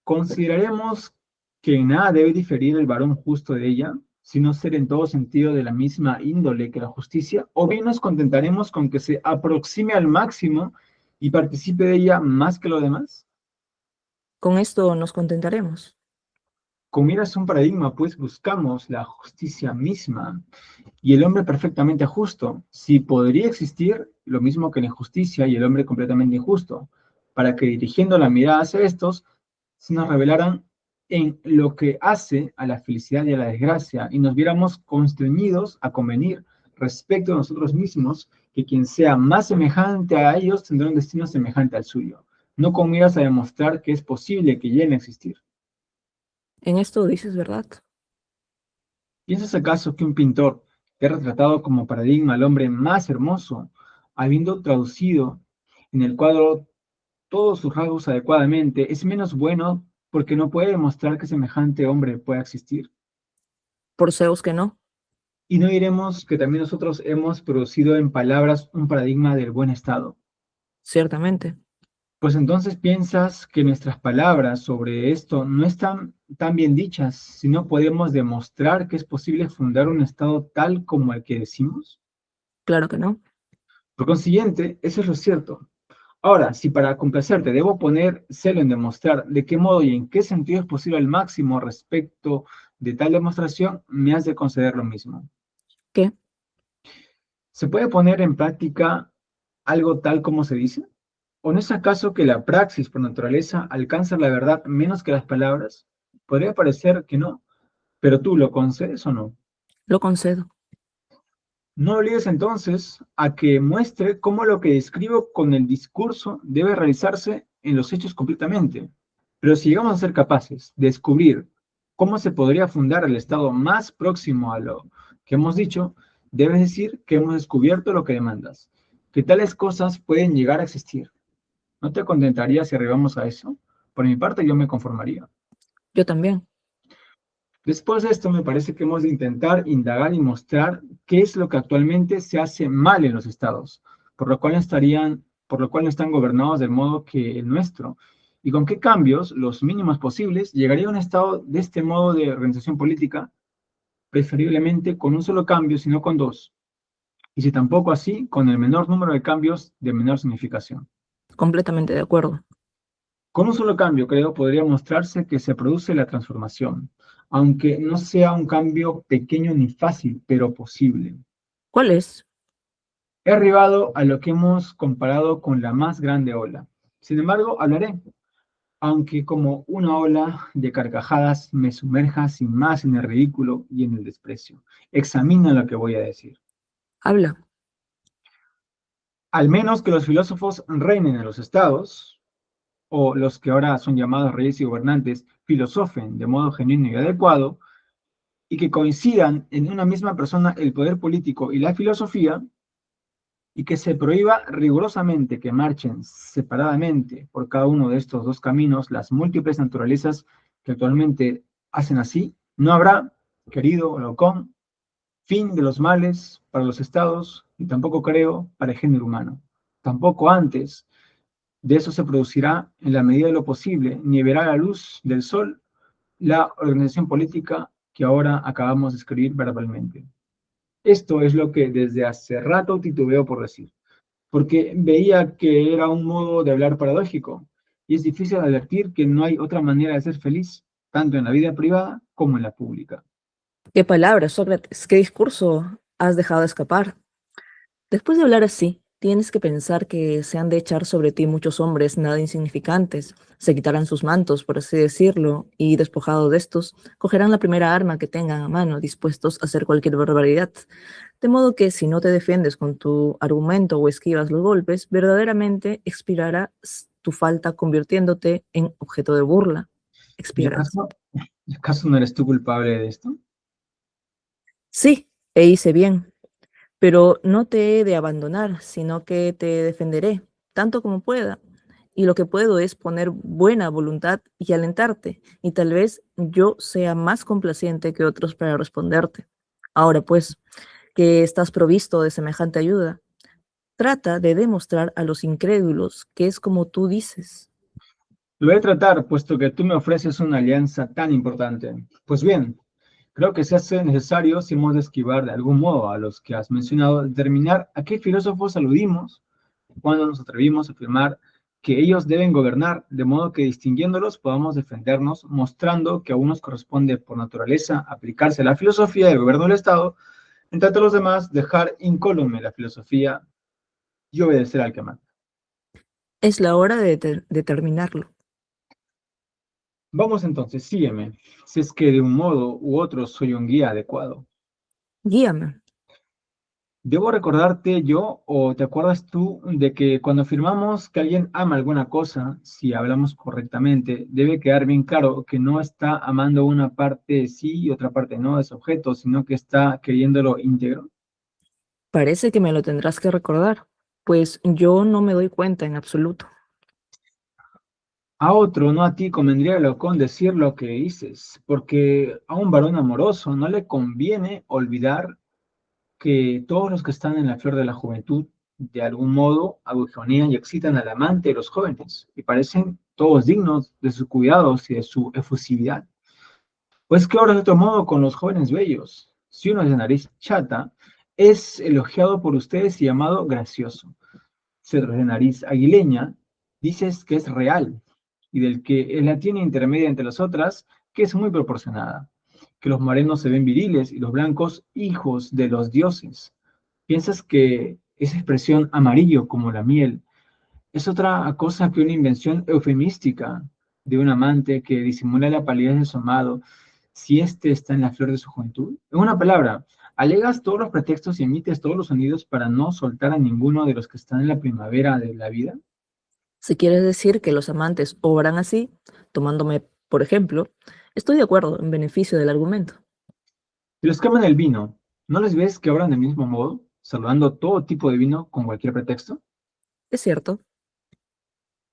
A: consideraremos que en nada debe diferir el varón justo de ella, sino ser en todo sentido de la misma índole que la justicia, o bien nos contentaremos con que se aproxime al máximo y participe de ella más que lo demás.
C: Con esto nos contentaremos.
A: Con miras a un paradigma, pues buscamos la justicia misma y el hombre perfectamente justo. Si podría existir lo mismo que la injusticia y el hombre completamente injusto, para que dirigiendo la mirada hacia estos, se nos revelaran en lo que hace a la felicidad y a la desgracia, y nos viéramos constreñidos a convenir respecto a nosotros mismos, que quien sea más semejante a ellos tendrá un destino semejante al suyo, no con miras a demostrar que es posible que lleguen a existir.
C: En esto dices verdad.
A: ¿Piensas acaso que un pintor que ha retratado como paradigma al hombre más hermoso, habiendo traducido en el cuadro todos sus rasgos adecuadamente, es menos bueno porque no puede demostrar que semejante hombre pueda existir?
C: Por Zeus que no,
A: Y no diremos que también nosotros hemos producido en palabras un paradigma del buen estado.
C: ciertamente.
A: Pues entonces piensas que nuestras palabras sobre esto no están tan bien dichas, si no podemos demostrar que es posible fundar un estado tal como el que decimos.
C: Claro que no.
A: Por consiguiente, eso es lo cierto. Ahora, si para complacerte debo poner celo en demostrar de qué modo y en qué sentido es posible al máximo respecto de tal demostración, me has de conceder lo mismo.
C: ¿Qué?
A: ¿Se puede poner en práctica algo tal como se dice? ¿O no es acaso que la praxis por naturaleza alcanza la verdad menos que las palabras? Podría parecer que no, pero tú lo concedes o no.
C: Lo concedo.
A: No obligues entonces a que muestre cómo lo que describo con el discurso debe realizarse en los hechos completamente. Pero si llegamos a ser capaces de descubrir cómo se podría fundar el estado más próximo a lo que hemos dicho, debes decir que hemos descubierto lo que demandas, que tales cosas pueden llegar a existir. ¿No te contentarías si arribamos a eso? Por mi parte, yo me conformaría.
C: Yo también.
A: Después de esto, me parece que hemos de intentar indagar y mostrar qué es lo que actualmente se hace mal en los estados, por lo cual no están gobernados del modo que el nuestro, y con qué cambios, los mínimos posibles, llegaría a un estado de este modo de organización política, preferiblemente con un solo cambio, sino con dos, y si tampoco así, con el menor número de cambios de menor significación.
C: Completamente de acuerdo.
A: Con un solo cambio, creo, podría mostrarse que se produce la transformación, aunque no sea un cambio pequeño ni fácil, pero posible.
C: ¿Cuál es?
A: He arribado a lo que hemos comparado con la más grande ola. Sin embargo, hablaré, aunque como una ola de carcajadas me sumerja sin más en el ridículo y en el desprecio. Examina lo que voy a decir.
C: Habla.
A: Al menos que los filósofos reinen en los estados, o los que ahora son llamados reyes y gobernantes, filosofen de modo genuino y adecuado, y que coincidan en una misma persona el poder político y la filosofía, y que se prohíba rigurosamente que marchen separadamente por cada uno de estos dos caminos las múltiples naturalezas que actualmente hacen así, no habrá, querido Laocoon, fin de los males para los estados, y tampoco creo para el género humano. Tampoco antes de eso se producirá, en la medida de lo posible, ni verá la luz del sol la organización política que ahora acabamos de escribir verbalmente. Esto es lo que desde hace rato titubeo por decir, porque veía que era un modo de hablar paradójico, y es difícil advertir que no hay otra manera de ser feliz, tanto en la vida privada como en la pública.
C: ¿Qué palabras, Sócrates? ¿Qué discurso has dejado escapar? Después de hablar así, tienes que pensar que se han de echar sobre ti muchos hombres nada insignificantes, se quitarán sus mantos, por así decirlo, y despojados de estos, cogerán la primera arma que tengan a mano, dispuestos a hacer cualquier barbaridad. De modo que si no te defiendes con tu argumento o esquivas los golpes, verdaderamente expirará tu falta convirtiéndote en objeto de burla.
A: ¿Y
C: Expirarás.
A: acaso no eres tú culpable de esto?
C: Sí, e hice bien. Pero no te he de abandonar, sino que te defenderé, tanto como pueda. Y lo que puedo es poner buena voluntad y alentarte, y tal vez yo sea más complaciente que otros para responderte. Ahora pues, que estás provisto de semejante ayuda, trata de demostrar a los incrédulos que es como tú dices.
A: Lo voy a tratar, puesto que tú me ofreces una alianza tan importante. Pues bien, Creo que se hace necesario, si hemos de esquivar de algún modo a los que has mencionado, determinar a qué filósofos aludimos cuando nos atrevimos a afirmar que ellos deben gobernar, de modo que distinguiéndolos podamos defendernos, mostrando que a unos corresponde por naturaleza aplicarse a la filosofía del gobierno del Estado, en tanto a los demás dejar incólume la filosofía y obedecer al que manda.
C: Es la hora de determinarlo.
A: Vamos entonces, sígueme, si es que de un modo u otro soy un guía adecuado.
C: Guíame.
A: ¿Debo recordarte yo o te acuerdas tú de que cuando afirmamos que alguien ama alguna cosa, si hablamos correctamente, debe quedar bien claro que no está amando una parte sí y otra parte no de ese objeto, sino que está queriéndolo íntegro?
C: Parece que me lo tendrás que recordar, pues yo no me doy cuenta en absoluto.
A: A otro, no a ti, convendría con decir lo que dices, porque a un varón amoroso no le conviene olvidar que todos los que están en la flor de la juventud, de algún modo, aguijonean y excitan al amante de los jóvenes, y parecen todos dignos de sus cuidados y de su efusividad. Pues que ahora de otro modo con los jóvenes bellos. Si uno es de nariz chata, es elogiado por ustedes y llamado gracioso. Si otro es de nariz aguileña, dices que es real, y del que la tiene intermedia entre las otras, que es muy proporcionada. Que los morenos se ven viriles y los blancos hijos de los dioses. ¿Piensas que esa expresión amarillo como la miel es otra cosa que una invención eufemística de un amante que disimula la palidez de su amado si éste está en la flor de su juventud? En una palabra, alegas todos los pretextos y emites todos los sonidos para no soltar a ninguno de los que están en la primavera de la vida.
C: Si quieres decir que los amantes obran así, tomándome por ejemplo, estoy de acuerdo en beneficio del argumento.
A: Si los que aman el vino, ¿no les ves que obran del mismo modo, saludando todo tipo de vino con cualquier pretexto?
C: Es cierto.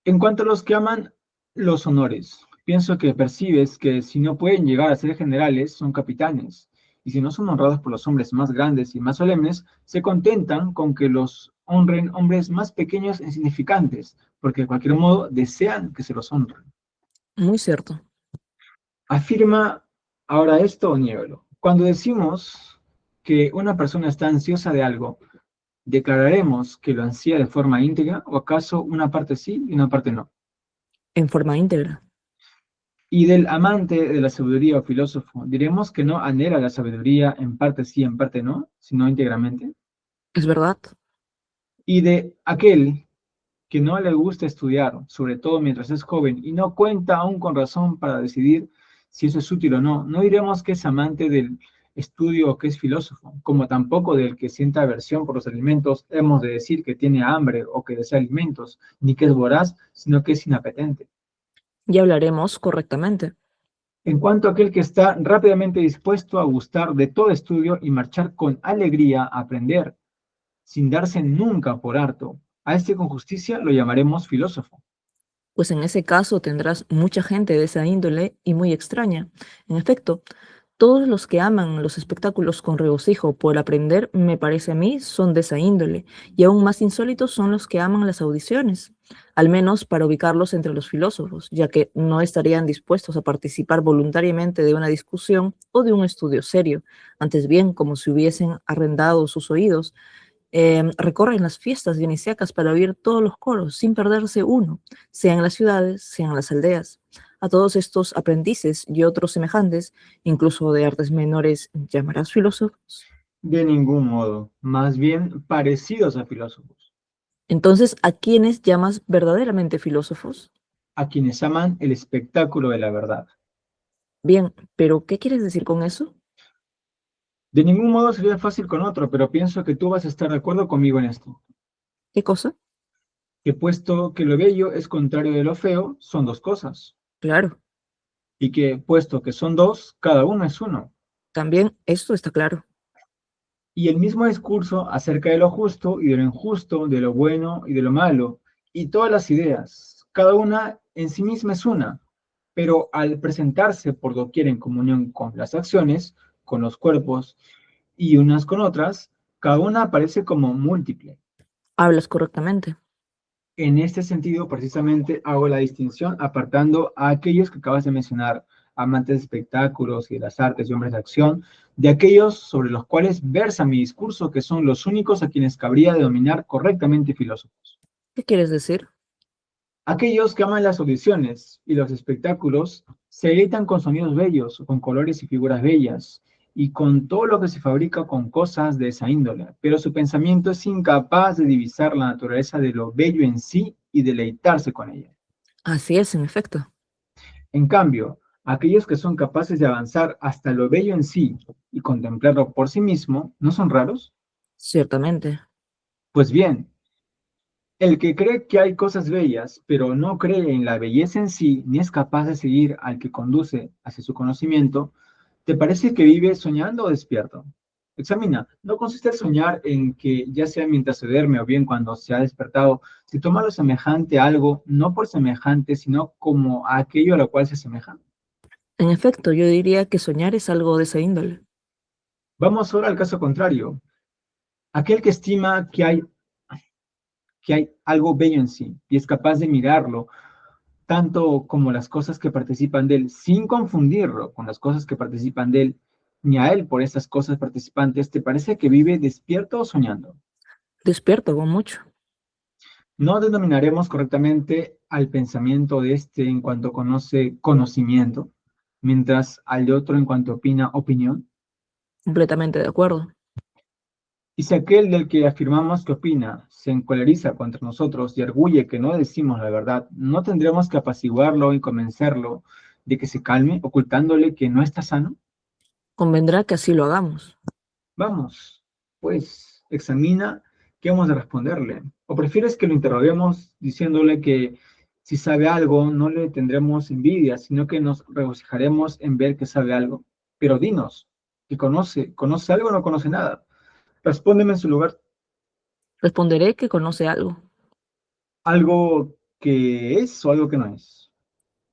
A: En cuanto a los que aman los honores, pienso que percibes que si no pueden llegar a ser generales, son capitanes, y si no son honrados por los hombres más grandes y más solemnes, se contentan con que los honren hombres más pequeños e insignificantes, porque de cualquier modo desean que se los honren.
C: Muy cierto.
A: Afirma ahora esto o niégalo. Cuando decimos que una persona está ansiosa de algo, ¿declararemos que lo ansía de forma íntegra o acaso una parte sí y una parte no?
C: En forma íntegra.
A: Y del amante de la sabiduría o filósofo, ¿diremos que no anhela la sabiduría en parte sí, en parte no, sino íntegramente?
C: ¿Es verdad?
A: Y de aquel que no le gusta estudiar, sobre todo mientras es joven, y no cuenta aún con razón para decidir si eso es útil o no, no diremos que es amante del estudio o que es filósofo, como tampoco del que sienta aversión por los alimentos, hemos de decir que tiene hambre o que desea alimentos, ni que es voraz, sino que es inapetente.
C: Ya hablaremos correctamente.
A: En cuanto a aquel que está rápidamente dispuesto a gustar de todo estudio y marchar con alegría a aprender, sin darse nunca por harto, a este con justicia lo llamaremos filósofo.
C: Pues en ese caso tendrás mucha gente de esa índole y muy extraña. En efecto, todos los que aman los espectáculos con regocijo por aprender, me parece a mí, son de esa índole, y aún más insólitos son los que aman las audiciones, al menos para ubicarlos entre los filósofos, ya que no estarían dispuestos a participar voluntariamente de una discusión o de un estudio serio, antes bien como si hubiesen arrendado sus oídos. Recorren las fiestas dionisíacas para oír todos los coros, sin perderse uno, sea en las ciudades, sea en las aldeas. A todos estos aprendices y otros semejantes, incluso de artes menores, ¿llamarás filósofos?
A: De ningún modo, más bien parecidos a filósofos,
C: Entonces, ¿a quiénes llamas verdaderamente filósofos?
A: a quienes aman el espectáculo de la verdad.
C: Bien, pero ¿qué quieres decir con eso?
A: De ningún modo sería fácil con otro, pero pienso que tú vas a estar de acuerdo conmigo en esto,
C: ¿Qué cosa?
A: que puesto que lo bello es contrario de lo feo, son dos cosas,
C: Claro,
A: y que puesto que son dos, cada uno es uno.
C: también esto está claro.
A: Y el mismo discurso acerca de lo justo y de lo injusto, de lo bueno y de lo malo, y todas las ideas, cada una en sí misma es una, pero al presentarse por doquier en comunión con las acciones, con los cuerpos y unas con otras, cada una aparece como múltiple.
C: Hablas correctamente.
A: En este sentido, precisamente, hago la distinción apartando a aquellos que acabas de mencionar, amantes de espectáculos y de las artes y hombres de acción, de aquellos sobre los cuales versa mi discurso, que son los únicos a quienes cabría denominar correctamente filósofos.
C: ¿Qué quieres decir?
A: Aquellos que aman las audiciones y los espectáculos se deleitan con sonidos bellos, con colores y figuras bellas, y con todo lo que se fabrica con cosas de esa índole, pero su pensamiento es incapaz de divisar la naturaleza de lo bello en sí y deleitarse con ella.
C: Así es, en efecto.
A: En cambio, aquellos que son capaces de avanzar hasta lo bello en sí y contemplarlo por sí mismo, ¿no son raros?
C: Ciertamente.
A: Pues bien, el que cree que hay cosas bellas, pero no cree en la belleza en sí, ni es capaz de seguir al que conduce hacia su conocimiento, ¿te parece que vive soñando o despierto? Examina, no consiste el soñar en que, ya sea mientras se duerme o bien cuando se ha despertado, se toma lo semejante a algo, no por semejante, sino como a aquello a lo cual se asemeja.
C: En efecto, yo diría que soñar es algo de esa índole.
A: Vamos ahora al caso contrario. Aquel que estima que hay algo bello en sí y es capaz de mirarlo, tanto como las cosas que participan de él, sin confundirlo con las cosas que participan de él, ni a él por estas cosas participantes, ¿te parece que vive despierto o soñando?
C: Despierto con mucho.
A: No denominaremos correctamente al pensamiento de este en cuanto conoce conocimiento, mientras al de otro en cuanto opina opinión.
C: Completamente de acuerdo.
A: Y si aquel del que afirmamos que opina se encoleriza contra nosotros y arguye que no decimos la verdad, ¿no tendremos que apaciguarlo y convencerlo de que se calme, ocultándole que no está sano?
C: Convendrá que así lo hagamos.
A: Vamos, pues, examina qué hemos de responderle. ¿O prefieres que lo interroguemos diciéndole que si sabe algo, no le tendremos envidia, sino que nos regocijaremos en ver que sabe algo? Pero dinos, ¿que conoce algo o no conoce nada? Respóndeme en su lugar.
C: Responderé que conoce algo.
A: ¿Algo que es o algo que no es?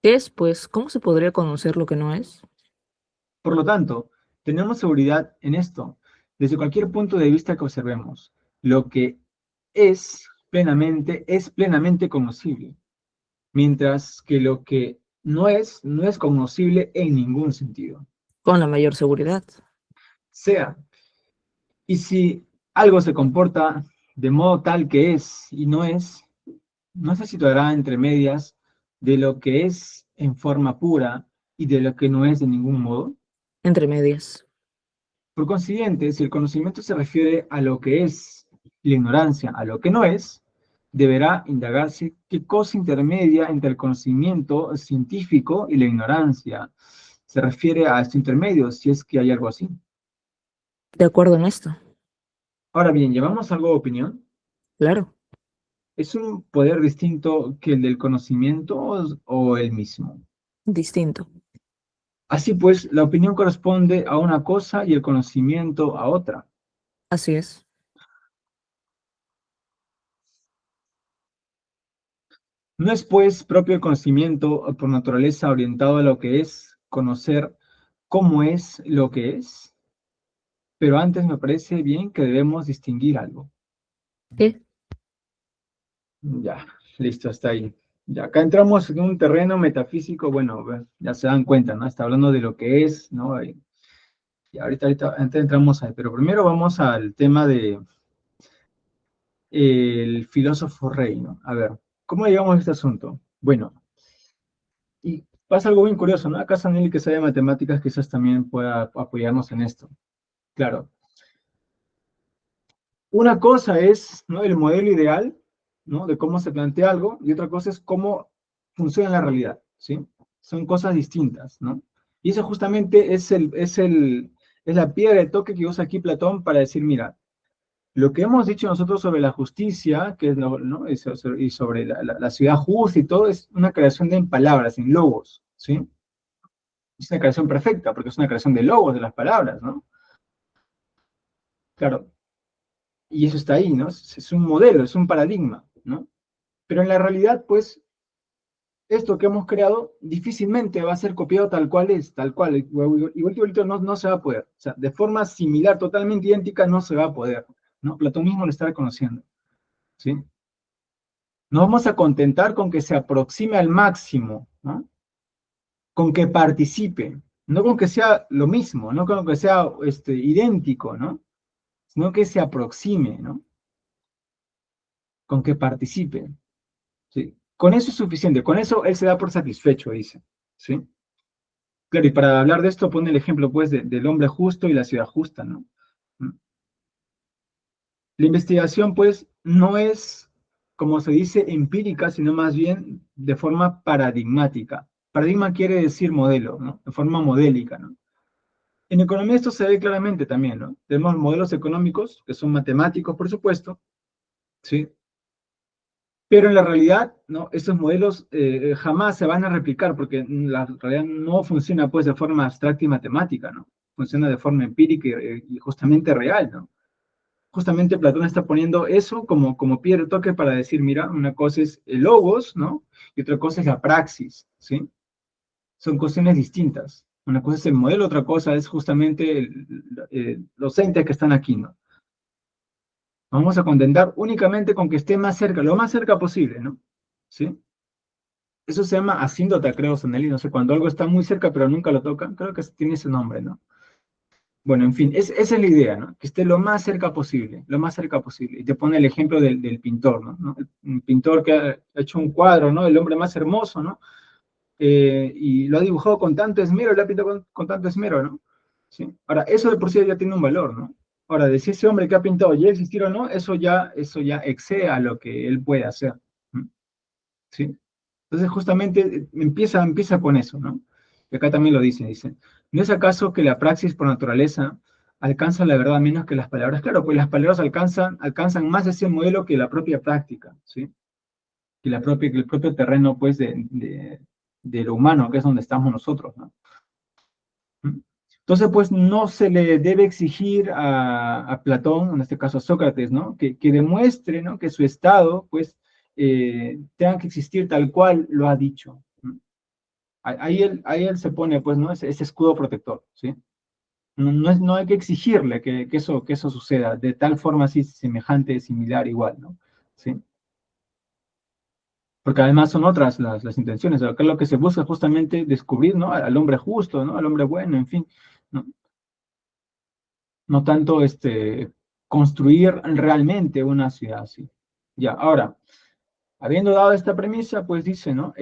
C: ¿Qué es, pues? ¿Cómo se podría conocer lo que no es?
A: Por lo tanto, tenemos seguridad en esto, desde cualquier punto de vista que observemos. Lo que es plenamente conocible, mientras que lo que no es conocible en ningún sentido.
C: Con la mayor seguridad.
A: Sea, y si algo se comporta de modo tal que es y no se situará entre medias de lo que es en forma pura y de lo que no es de ningún modo.
C: Entre medias.
A: Por consiguiente, si el conocimiento se refiere a lo que es y la ignorancia a lo que no es, deberá indagarse qué cosa intermedia entre el conocimiento científico y la ignorancia se refiere a este intermedio, si es que hay algo así.
C: De acuerdo en esto.
A: Ahora bien, ¿llamamos algo opinión?
C: Claro.
A: ¿Es un poder distinto que el del conocimiento o el mismo?
C: Distinto.
A: Así pues, la opinión corresponde a una cosa y el conocimiento a otra.
C: Así es.
A: No es, pues, propio el conocimiento por naturaleza orientado a lo que es conocer cómo es lo que es, pero antes me parece bien que debemos distinguir algo.
C: ¿Qué?
A: Ya, listo, hasta ahí. Ya, acá entramos en un terreno metafísico, bueno, ya se dan cuenta, ¿no? Está hablando de lo que es, ¿no? Y ahorita entramos ahí, pero primero vamos al tema de el filósofo rey, ¿no? A ver, ¿cómo llegamos a este asunto? Bueno, y pasa algo bien curioso, ¿no? Acá Sanelli, que sabe matemáticas, quizás también pueda apoyarnos en esto. Claro, una cosa es, ¿no?, el modelo ideal, ¿no?, de cómo se plantea algo, y otra cosa es cómo funciona en la realidad, ¿sí? Son cosas distintas, ¿no? Y eso justamente es la piedra de toque que usa aquí Platón para decir, mira, lo que hemos dicho nosotros sobre la justicia, que es, ¿no?, y sobre la ciudad justa y todo, es una creación de palabras, en logos, ¿sí? Es una creación perfecta, porque es una creación de logos, de las palabras, ¿no? Claro, y eso está ahí, ¿no? Es un modelo, es un paradigma, ¿no? Pero en la realidad, pues, esto que hemos creado difícilmente va a ser copiado tal cual es, tal cual, igualito no se va a poder. O sea, de forma similar, totalmente idéntica, no se va a poder, ¿no? Platón mismo lo está reconociendo, ¿sí? Nos vamos a contentar con que se aproxime al máximo, ¿no? con que participe, no con que sea lo mismo, no con que sea idéntico, ¿no? Sino que se aproxime, ¿no? Con que participe, ¿sí? Con eso es suficiente, con eso él se da por satisfecho, dice, ¿sí? Claro, y para hablar de esto pone el ejemplo, pues, del hombre justo y la ciudad justa, ¿no? La investigación, pues, no es, como se dice, empírica, sino más bien de forma paradigmática. Paradigma quiere decir modelo, ¿no? De forma modélica, ¿no? En economía esto se ve claramente también, ¿no? Tenemos modelos económicos, que son matemáticos, por supuesto, ¿sí? Pero en la realidad, ¿no? Estos modelos jamás se van a replicar, porque la realidad no funciona, pues, de forma abstracta y matemática, ¿no? Funciona de forma empírica y justamente real, ¿no? Justamente Platón está poniendo eso como pie de toque para decir, mira, una cosa es el logos, ¿no? Y otra cosa es la praxis, ¿sí? Son cuestiones distintas. Una cosa es el modelo, otra cosa es justamente los entes que están aquí, ¿no? Vamos a contentar únicamente con que esté más cerca, lo más cerca posible, ¿no? ¿Sí? Eso se llama asíndota, creo, Sonelli, no sé, cuando algo está muy cerca pero nunca lo tocan, creo que tiene ese nombre, ¿no? Bueno, en fin, esa es la idea, ¿no? Que esté lo más cerca posible, lo más cerca posible. Y te pone el ejemplo del pintor, ¿no? Un pintor que ha hecho un cuadro, ¿no? El hombre más hermoso, ¿no? Y lo ha dibujado con tanto esmero, lo ha pintado con tanto esmero, ¿no? ¿Sí? Ahora, eso de por sí ya tiene un valor, ¿no? Ahora, de si ese hombre que ha pintado ya existir o no, eso ya excede a lo que él puede hacer, ¿no? ¿Sí? Entonces, justamente empieza con eso, ¿no? Y acá también lo dice, ¿no es acaso que la praxis por naturaleza alcanza la verdad menos que las palabras? Claro, pues las palabras alcanzan más ese modelo que la propia práctica, ¿sí? Que el propio terreno, pues, de lo humano, que es donde estamos nosotros, ¿no? ¿Mm? Entonces, pues, no se le debe exigir a Platón, en este caso a Sócrates, ¿no? Que demuestre, ¿no? Que su estado, pues, tenga que existir tal cual lo ha dicho. ¿No? Ahí él se pone, pues, ¿no? Ese escudo protector, ¿sí? No hay que exigirle que eso suceda de tal forma así semejante, similar, igual, ¿no? ¿Sí? Porque además son otras las intenciones. Acá lo que se busca es justamente descubrir, ¿no? Al hombre justo, ¿no? Al hombre bueno, en fin, ¿no? No tanto construir realmente una ciudad así. Ya, ahora, habiendo dado esta premisa, pues dice, ¿no?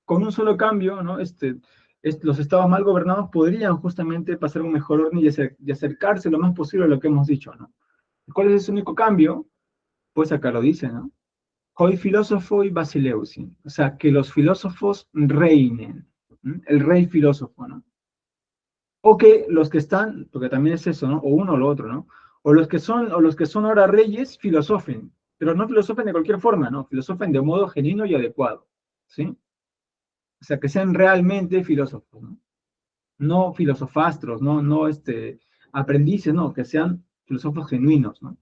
A: Con un solo cambio, ¿no? Los estados mal gobernados podrían justamente pasar un mejor orden y acercarse lo más posible a lo que hemos dicho, ¿no? ¿Cuál es ese único cambio? Pues acá lo dice, ¿no? Hoi filósofo y basileusi, o sea, que los filósofos reinen, ¿m? El rey filósofo, ¿no? O que los que están, porque también es eso, ¿no? O uno o lo otro, ¿no? O los que son ahora reyes filosofen, pero no filosofen de cualquier forma, ¿no? Filosofen de modo genuino y adecuado, ¿sí? O sea, que sean realmente filósofos, ¿no? No filosofastros, no aprendices, no, que sean filósofos genuinos, ¿no?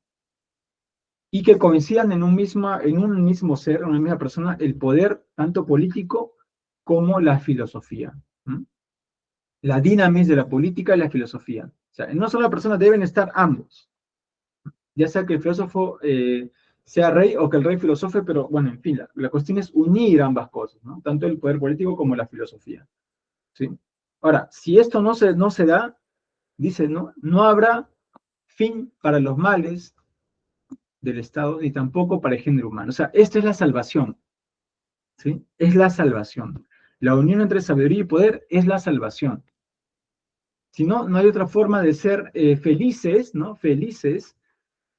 A: Y que coincidan en un mismo ser, en una misma persona, el poder tanto político como la filosofía. ¿M? La dinamis de la política y la filosofía. O sea, en una sola persona deben estar ambos, ya sea que el filósofo sea rey o que el rey filosofe, pero bueno, en fin, la cuestión es unir ambas cosas, ¿no? Tanto el poder político como la filosofía, ¿sí? Ahora, si esto no se da, dice, ¿no? No habrá fin para los males del Estado, ni tampoco para el género humano. O sea, esto es la salvación, ¿sí? Es la salvación. La unión entre sabiduría y poder es la salvación. Si no, no hay otra forma de ser felices, ¿no? Felices,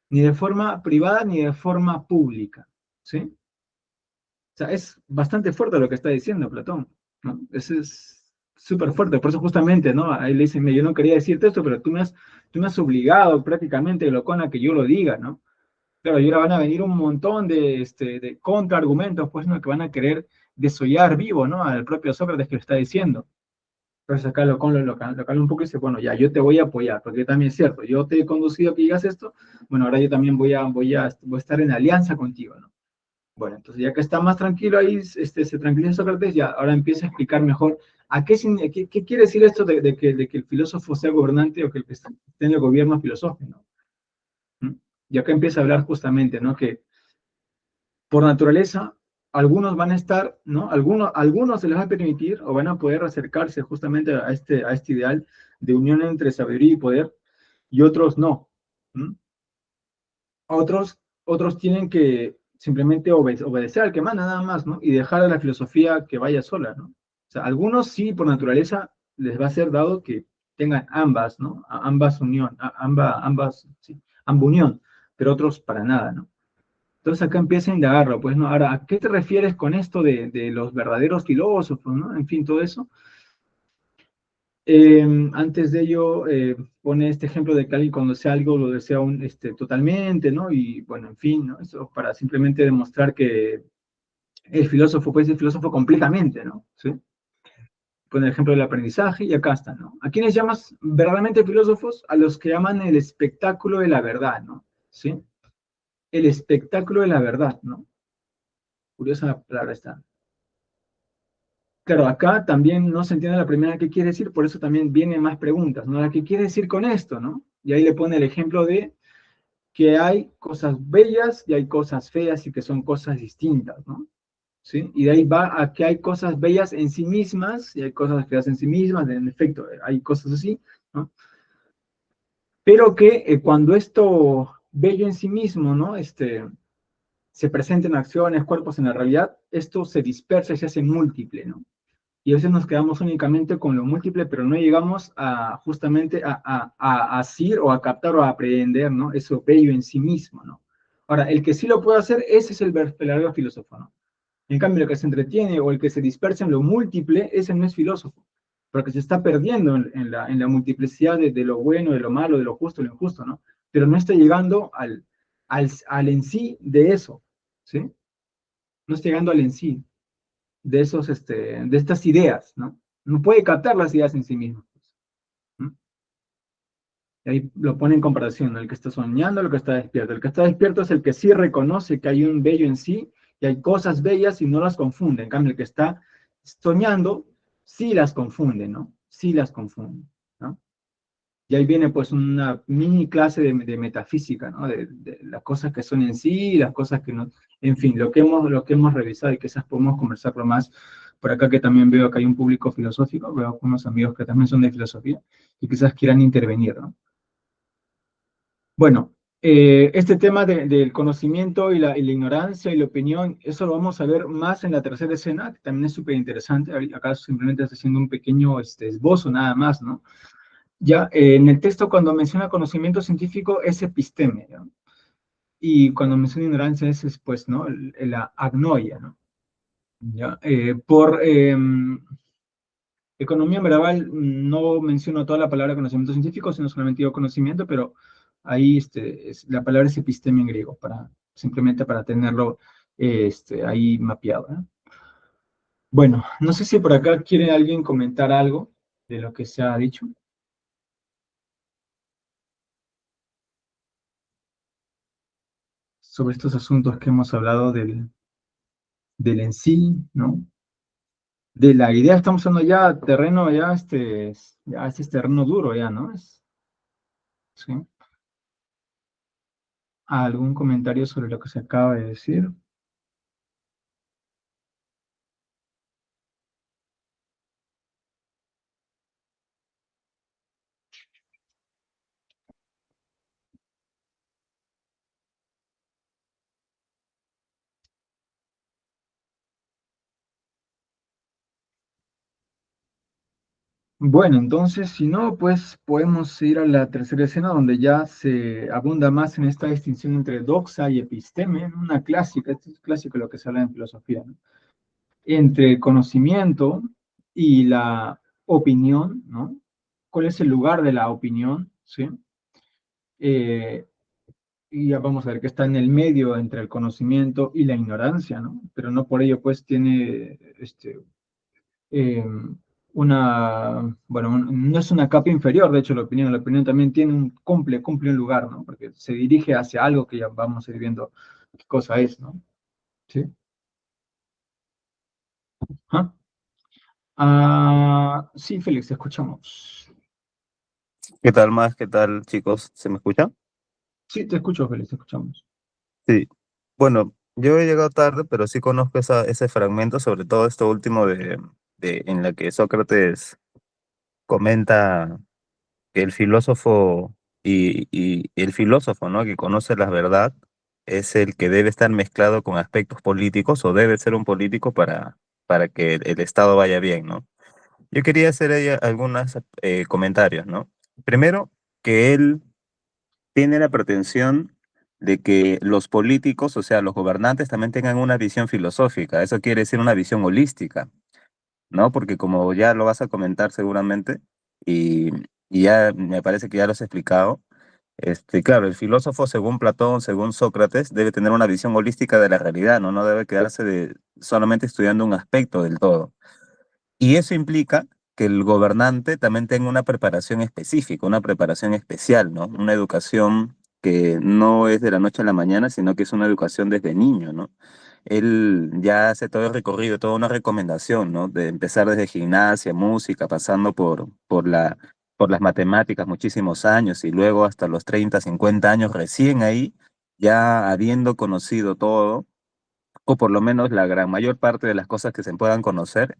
A: ni de forma privada ni de forma pública, ¿sí? O sea, es bastante fuerte lo que está diciendo Platón, ¿no? Eso es súper fuerte, por eso justamente, ¿no? Ahí le dicen, yo no quería decirte esto, pero tú me has obligado prácticamente, Locón, a que yo lo diga, ¿no? Claro, y ahora van a venir un montón de contraargumentos, pues, ¿no? Que van a querer desollar vivo, ¿no? Al propio Sócrates que lo está diciendo. Entonces acá lo cala un poco y dice, bueno, ya, yo te voy a apoyar, porque también es cierto, yo te he conducido a que digas esto, bueno, ahora yo también voy a estar en alianza contigo, ¿no? Bueno, entonces ya que está más tranquilo ahí, se tranquiliza Sócrates, ya ahora empieza a explicar mejor qué quiere decir esto de que el filósofo sea gobernante o que el que esté en el gobierno filosófico, ¿no? ¿Mm? Y acá empieza a hablar justamente, ¿no? Que por naturaleza, algunos van a estar, ¿no? Algunos se les va a permitir o van a poder acercarse justamente a este ideal de unión entre sabiduría y poder, y otros no. ¿Mm? Otros tienen que simplemente obedecer al que manda nada más, ¿no? Y dejar a la filosofía que vaya sola, ¿no? O sea, algunos sí, por naturaleza, les va a ser dado que tengan ambas, ¿no? Ambas unión, sí, ambas unión, pero otros para nada, ¿no? Entonces acá empieza a indagarlo, pues, ¿no? Ahora, ¿a qué te refieres con esto de los verdaderos filósofos, ¿no? En fin, todo eso. Antes de ello, pone este ejemplo de que alguien cuando desea algo lo desea totalmente, ¿no? Y bueno, en fin, ¿no? Eso para simplemente demostrar que el filósofo puede ser filósofo completamente, ¿no? ¿Sí? Pone el ejemplo del aprendizaje y acá está, ¿no? ¿A quiénes llamas verdaderamente filósofos? A los que aman el espectáculo de la verdad, ¿no? ¿Sí? El espectáculo de la verdad, ¿no? Curiosa la palabra esta. Claro, acá también no se entiende la primera qué quiere decir, por eso también vienen más preguntas, ¿no? ¿Qué quiere decir con esto, no? Y ahí le pone el ejemplo de que hay cosas bellas y hay cosas feas y que son cosas distintas, ¿no? ¿Sí? Y de ahí va a que hay cosas bellas en sí mismas y hay cosas feas en sí mismas, en efecto, hay cosas así, ¿no? Pero que cuando esto bello en sí mismo, ¿no? Se presenta en acciones, cuerpos en la realidad, esto se dispersa y se hace múltiple, ¿no? Y a veces nos quedamos únicamente con lo múltiple, pero no llegamos a justamente a asir o a captar o a aprender, ¿no? Eso bello en sí mismo, ¿no? Ahora, el que sí lo puede hacer, ese es el verdadero filósofo, ¿no? En cambio, el que se entretiene o el que se dispersa en lo múltiple, ese no es filósofo, porque se está perdiendo en la multiplicidad de lo bueno, de lo malo, de lo justo, de lo injusto, ¿no? Pero no está llegando al en sí de eso, ¿sí? No está llegando al en sí de de estas ideas, ¿no? No puede captar las ideas en sí mismo. ¿No? Y ahí lo pone en comparación, ¿no? El que está soñando, el que está despierto. El que está despierto es el que sí reconoce que hay un bello en sí y hay cosas bellas y no las confunde. En cambio, el que está soñando sí las confunde, ¿no? Sí las confunde, ¿no? Y ahí viene pues una mini clase de metafísica, ¿no? De las cosas que son en sí, las cosas que no, en fin, lo que hemos revisado y que quizás podemos conversarlo más por acá, que también veo que hay un público filosófico, veo unos amigos que también son de filosofía y quizás quieran intervenir, ¿no? Bueno, este tema del conocimiento y la ignorancia y la opinión, eso lo vamos a ver más en la tercera escena, que también es súper interesante. Acá simplemente estoy haciendo un pequeño esbozo nada más, ¿no? Ya, en el texto cuando menciona conocimiento científico es episteme, ¿no? Y cuando menciona ignorancia es pues, ¿no? La agnoia, ¿no? ¿Ya? Por economía verbal no menciono toda la palabra conocimiento científico, sino solamente digo conocimiento, pero ahí la palabra es episteme en griego, simplemente para tenerlo ahí mapeado, ¿no? Bueno, no sé si por acá quiere alguien comentar algo de lo que se ha dicho sobre estos asuntos que hemos hablado del en sí, ¿no? De la idea estamos usando ya terreno, ya este es terreno duro ya, ¿no? ¿Sí? ¿Algún comentario sobre lo que se acaba de decir? Bueno, entonces, si no, pues podemos ir a la tercera escena donde ya se abunda más en esta distinción entre doxa y episteme, ¿no? Una clásica, esto es clásico lo que se habla en filosofía, ¿no? Entre el conocimiento y la opinión, ¿no? ¿Cuál es el lugar de la opinión? ¿Sí? Eh, y ya vamos a ver que está en el medio entre el conocimiento y la ignorancia, ¿no? Pero no por ello, pues, tiene eh, bueno, no es una capa inferior, de hecho, la opinión también tiene cumple un lugar, ¿no? Porque se dirige hacia algo que ya vamos a ir viendo qué cosa es, ¿no? ¿Sí? ¿Ah? Sí, Félix, te escuchamos.
D: ¿Qué tal, más? ¿Qué tal, chicos? ¿Se me escucha?
A: Sí, te escucho, Félix, te escuchamos.
D: Sí. Bueno, Yo he llegado tarde, pero sí conozco ese fragmento, sobre todo esto último en la que Sócrates comenta que el filósofo y el filósofo, ¿no? Que conoce la verdad es el que debe estar mezclado con aspectos políticos o debe ser un político para que el Estado vaya bien, ¿no? Yo quería hacer ahí algunos comentarios, ¿no? Primero, que él tiene la pretensión de que los políticos, o sea, los gobernantes también tengan una visión filosófica. Eso quiere decir una visión holística, ¿no? Porque como ya lo vas a comentar seguramente, y, y ya me parece que ya lo has explicado, claro, el filósofo, según Platón, según Sócrates, debe tener una visión holística de la realidad, ¿no? No debe quedarse solamente estudiando un aspecto del todo. Y eso implica que el gobernante también tenga una preparación específica, una preparación especial, ¿no? Una educación que no es de la noche a la mañana, sino que es una educación desde niño, ¿no? Él ya hace todo el recorrido, toda una recomendación, ¿no? De empezar desde gimnasia, música, pasando por las matemáticas muchísimos años y luego hasta los 30, 50 años, recién ahí, ya habiendo conocido todo o por lo menos la gran mayor parte de las cosas que se puedan conocer,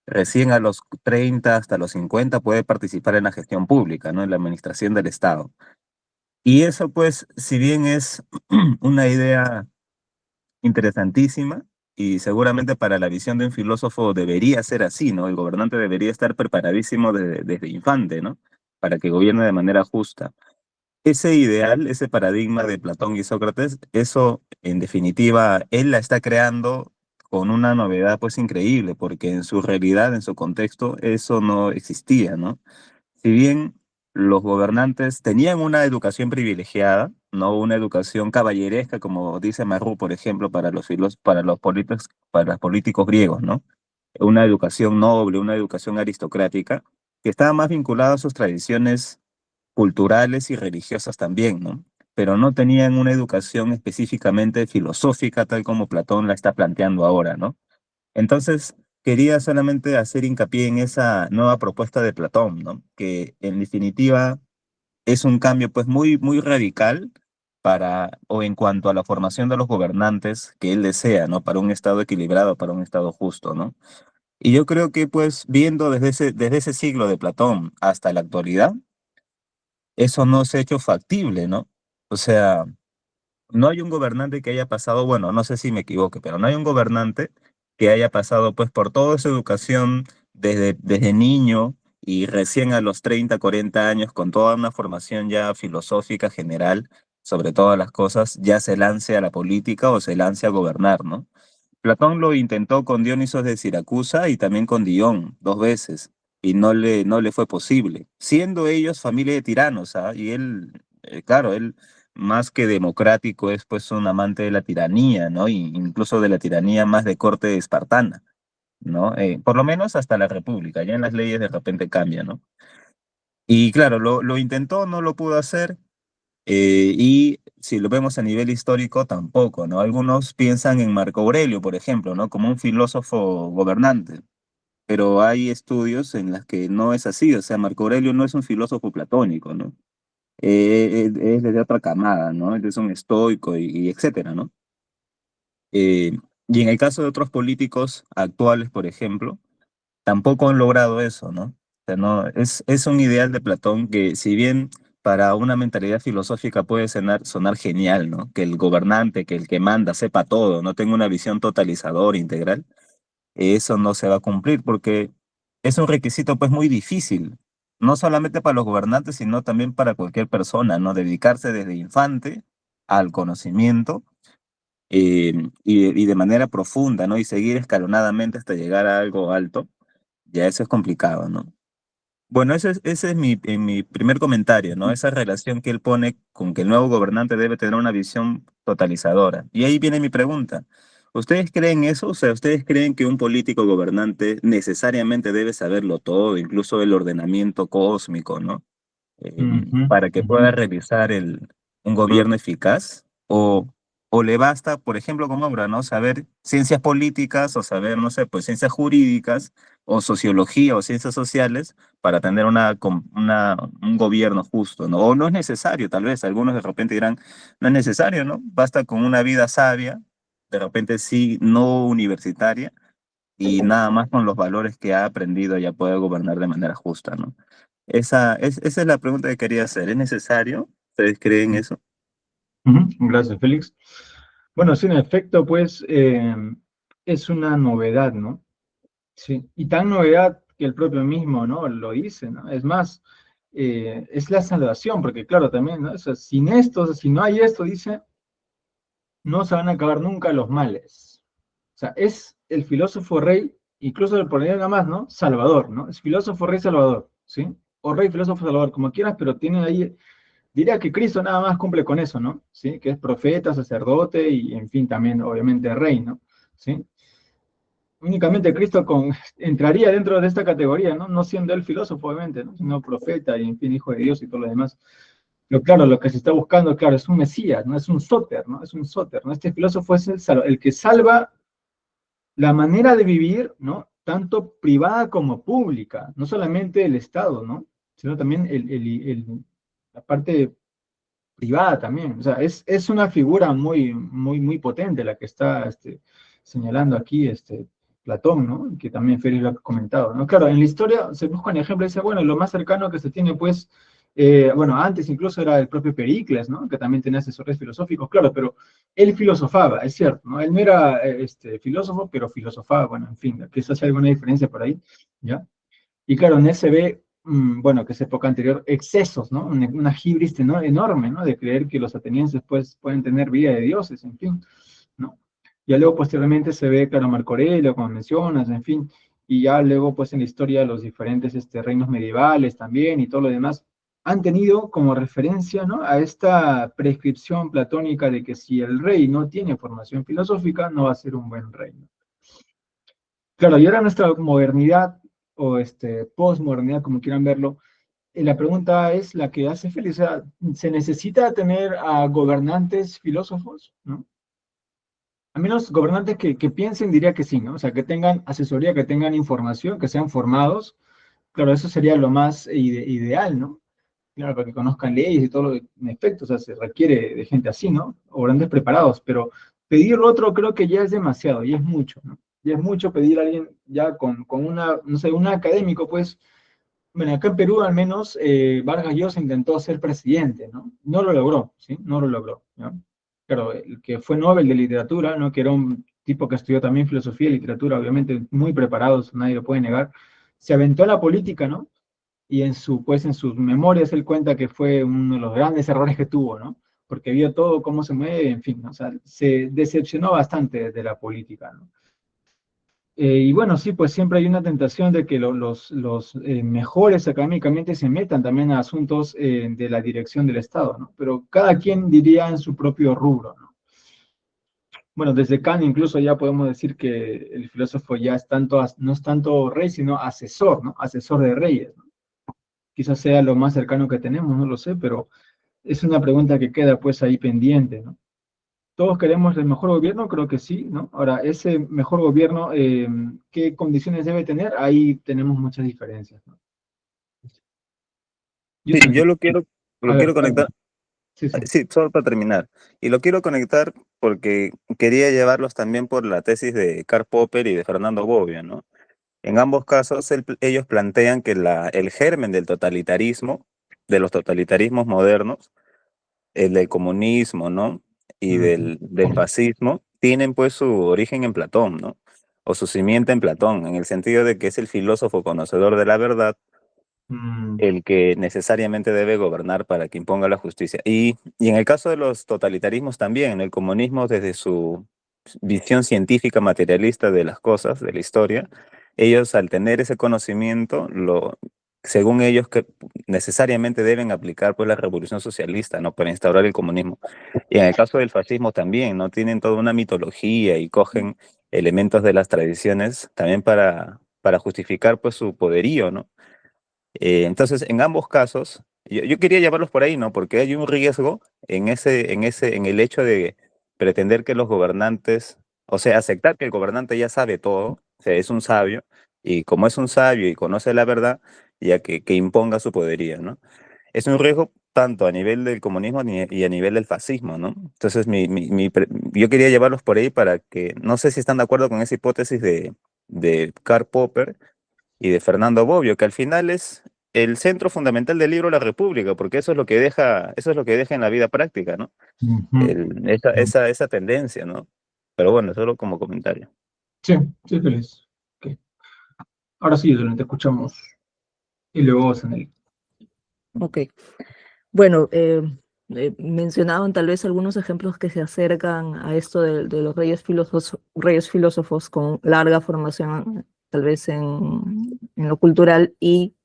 D: recién a los 30 hasta los 50 puede participar en la gestión pública, ¿no? En la administración del Estado. Y eso, pues, si bien es una idea interesantísima y seguramente para la visión de un filósofo debería ser así, ¿no? El gobernante debería estar preparadísimo desde infante, ¿no? Para que gobierne de manera justa. Ese ideal, ese paradigma de Platón y Sócrates, eso en definitiva, él la está creando con una novedad pues increíble, porque en su realidad, en su contexto, eso no existía, ¿no? Si bien los gobernantes tenían una educación privilegiada, no una educación caballeresca, como dice Marrú, por ejemplo, para los políticos griegos, ¿no? Una educación noble, una educación aristocrática, que estaba más vinculada a sus tradiciones culturales y religiosas también, ¿no? Pero no tenían una educación específicamente filosófica, tal como Platón la está planteando ahora, ¿no? Entonces, quería solamente hacer hincapié en esa nueva propuesta de Platón, ¿no? Que en definitiva es un cambio pues muy, muy radical o en cuanto a la formación de los gobernantes que él desea, ¿no? Para un Estado equilibrado, para un Estado justo, ¿no? Y yo creo que pues viendo desde ese siglo de Platón hasta la actualidad, eso no se ha hecho factible, ¿no? O sea, no hay un gobernante que haya pasado, bueno, no sé si me equivoque, pero no hay un gobernante que haya pasado pues por toda su educación desde niño y recién a los 30, 40 años, con toda una formación ya filosófica general sobre todas las cosas, ya se lance a la política o se lance a gobernar, ¿no? Platón lo intentó con Dionisos de Siracusa y también con Dion 2 veces, y no le fue posible, siendo ellos familia de tiranos, ¿ah? Y él, claro, él más que democrático es pues un amante de la tiranía, ¿no? Y incluso de la tiranía más de corte espartana, ¿no? Por lo menos hasta la República, ya en las leyes de repente cambia, ¿no? Y claro, lo intentó, no lo pudo hacer, y si lo vemos a nivel histórico, tampoco, ¿no? Algunos piensan en Marco Aurelio, por ejemplo, ¿no? Como un filósofo gobernante, pero hay estudios en los que no es así, o sea, Marco Aurelio no es un filósofo platónico, ¿no? Es de otra camada, ¿no? Él es un estoico y etcétera, ¿no? Eh, y en el caso de otros políticos actuales, por ejemplo, tampoco han logrado eso, ¿no? O sea, no, es un ideal de Platón que, si bien para una mentalidad filosófica puede sonar genial, ¿no? Que el gobernante, que el que manda sepa todo, no tenga una visión totalizadora, integral, eso no se va a cumplir porque es un requisito pues muy difícil, no solamente para los gobernantes, sino también para cualquier persona, ¿no? Dedicarse desde infante al conocimiento, y de manera profunda, ¿no? Y seguir escalonadamente hasta llegar a algo alto, ya eso es complicado, ¿no? Bueno, ese es mi primer comentario, ¿no? Esa relación que él pone con que el nuevo gobernante debe tener una visión totalizadora. Y ahí viene mi pregunta. ¿Ustedes creen eso? O sea, ¿ustedes creen que un político gobernante necesariamente debe saberlo todo, incluso el ordenamiento cósmico, ¿no?
A: Ujú,
D: Para que
A: ujú.
D: pueda realizar un gobierno eficaz? ¿O le basta, por ejemplo, como ahora, ¿no? Saber ciencias políticas o saber, no sé, pues ciencias jurídicas o sociología o ciencias sociales para tener un gobierno justo, ¿no? O no es necesario, tal vez, algunos de repente dirán, no es necesario, ¿no? Basta con una vida sabia de repente sí, no universitaria, y nada más con los valores que ha aprendido ya puede gobernar de manera justa, ¿no? Esa es la pregunta que quería hacer. ¿Es necesario? ¿Ustedes creen eso?
A: Ujú, gracias, Félix. Bueno, sí, en efecto, pues es una novedad, ¿no? Sí, y tan novedad que el propio mismo, ¿no? Lo dice, ¿no? Es más, es la salvación, porque claro, también, ¿no? O sea, sin esto, o sea, si no hay esto, dice, no se van a acabar nunca los males. O sea, es el filósofo rey, incluso le pondría nada más, ¿no? Salvador, ¿no? Es filósofo rey salvador, ¿sí? O rey, filósofo, salvador, como quieras, pero tiene ahí, diría que Cristo nada más cumple con eso, ¿no? ¿Sí? Que es profeta, sacerdote y, en fin, también, obviamente, rey, ¿no? ¿Sí? Únicamente Cristo entraría dentro de esta categoría, ¿no? No siendo él filósofo, obviamente, ¿no? Sino profeta y, en fin, hijo de Dios y todo lo demás. Pero claro, lo que se está buscando, claro, es un Mesías, ¿no? Es un sóter, ¿no? Es un sóter, ¿no? Este filósofo es el que salva la manera de vivir, ¿no? Tanto privada como pública, no solamente el Estado, ¿no? Sino también la parte privada también. O sea, es una figura muy, muy, muy potente la que está señalando aquí Platón, ¿no? Que también Félix lo ha comentado, ¿no? Claro, en la historia se busca un ejemplo y dice, bueno, lo más cercano que se tiene, pues, bueno, antes incluso era el propio Pericles, ¿no? Que también tenía asesores filosóficos, claro, pero él filosofaba, es cierto, ¿no? Él no era filósofo, pero filosofaba, bueno, en fin, quizás hay alguna diferencia por ahí, ¿ya? Y claro, en él se ve, bueno, que es época anterior, excesos, ¿no? Una hibris enorme, ¿no? De creer que los atenienses pues, pueden tener vida de dioses, en fin, ¿no? Ya luego posteriormente se ve, claro, Marco Aurelio, como mencionas, en fin, y ya luego pues en la historia los diferentes reinos medievales también y todo lo demás, han tenido como referencia, ¿no? A esta prescripción platónica de que si el rey no tiene formación filosófica, no va a ser un buen rey, ¿no? Claro, y ahora nuestra modernidad o postmodernidad, como quieran verlo, la pregunta es la que hace Félix, o sea, ¿se necesita tener a gobernantes filósofos? ¿No? Al menos gobernantes que piensen, diría que sí, ¿no? O sea, que tengan asesoría, que tengan información, que sean formados. Claro, eso sería lo más ideal, ¿no? Claro, para que conozcan leyes y todo lo en efecto, o sea, se requiere de gente así, ¿no? O grandes preparados, pero pedir lo otro creo que ya es demasiado, y es mucho, ¿no? Y es mucho pedir a alguien ya con una, no sé, un académico, pues, bueno, acá en Perú al menos Vargas Llosa intentó ser presidente, ¿no? No lo logró, ¿sí? No lo logró, ¿no? Claro, el que fue Nobel de Literatura, ¿no? Que era un tipo que estudió también filosofía y literatura, obviamente muy preparados, nadie lo puede negar, se aventó a la política, ¿no? Y pues, en sus memorias él cuenta que fue uno de los grandes errores que tuvo, ¿no? Porque vio todo cómo se mueve, en fin, ¿no? O sea, se decepcionó bastante de la política, ¿no? Y bueno, sí, pues siempre hay una tentación de que los mejores académicamente se metan también a asuntos de la dirección del Estado, ¿no? Pero cada quien diría en su propio rubro, ¿no? Bueno, desde Kant incluso ya podemos decir que el filósofo ya es tanto, no es tanto rey, sino asesor, ¿no? Asesor de reyes, ¿no? Quizás sea lo más cercano que tenemos, no lo sé, pero es una pregunta que queda pues ahí pendiente, ¿no? Todos queremos el mejor gobierno, creo que sí, ¿no? Ahora, ese mejor gobierno, ¿qué condiciones debe tener? Ahí tenemos muchas diferencias, ¿no? Yo
D: Sí, yo
A: también. A
D: lo
A: ver,
D: quiero conectar,
A: sí, sí.
D: sí, solo para terminar. Y lo quiero conectar porque quería llevarlos también por la tesis de Karl Popper y de Fernando Bobbio, ¿no? En ambos casos, ellos plantean que el germen del totalitarismo, de los totalitarismos modernos, el del comunismo, ¿no? Y
A: Ujú.
D: del fascismo, tienen pues su origen en Platón, ¿no? O su simiente en Platón, en el sentido de que es el filósofo conocedor de la verdad
A: Mm,
D: el que necesariamente debe gobernar para que imponga la justicia. Y en el caso de los totalitarismos también, en el comunismo desde su visión científica materialista de las cosas, de la historia, ellos al tener ese conocimiento, según ellos, que necesariamente deben aplicar pues la revolución socialista, ¿no? Para instaurar el comunismo. Y en el caso del fascismo también, ¿no? Tienen toda una mitología y cogen elementos de las tradiciones también para justificar pues su poderío, ¿no? Entonces, en ambos casos, yo quería llevarlos por ahí, ¿no? Porque hay un riesgo en el hecho de pretender que los gobernantes, o sea, aceptar que el gobernante ya sabe todo, o sea, es un sabio, y como es un sabio y conoce la verdad, ya que imponga su poderío, ¿no? Es un riesgo tanto a nivel del comunismo y a nivel del fascismo, ¿no? Entonces, yo quería llevarlos por ahí para que, no sé si están de acuerdo con esa hipótesis de Karl Popper y de Fernando Bobbio, que al final es el centro fundamental del libro La República, porque eso es lo que deja en la vida práctica, ¿no?
A: Ujú.
D: Esa tendencia, ¿no? Pero bueno, solo como comentario.
A: Sí, sí, feliz. Ok. Ahora sí, Yolanda, te escuchamos. Y luego, Sanel.
C: Ok. Bueno, mencionaban tal vez algunos ejemplos que se acercan a esto de los reyes filósofos con larga formación, tal vez en lo cultural y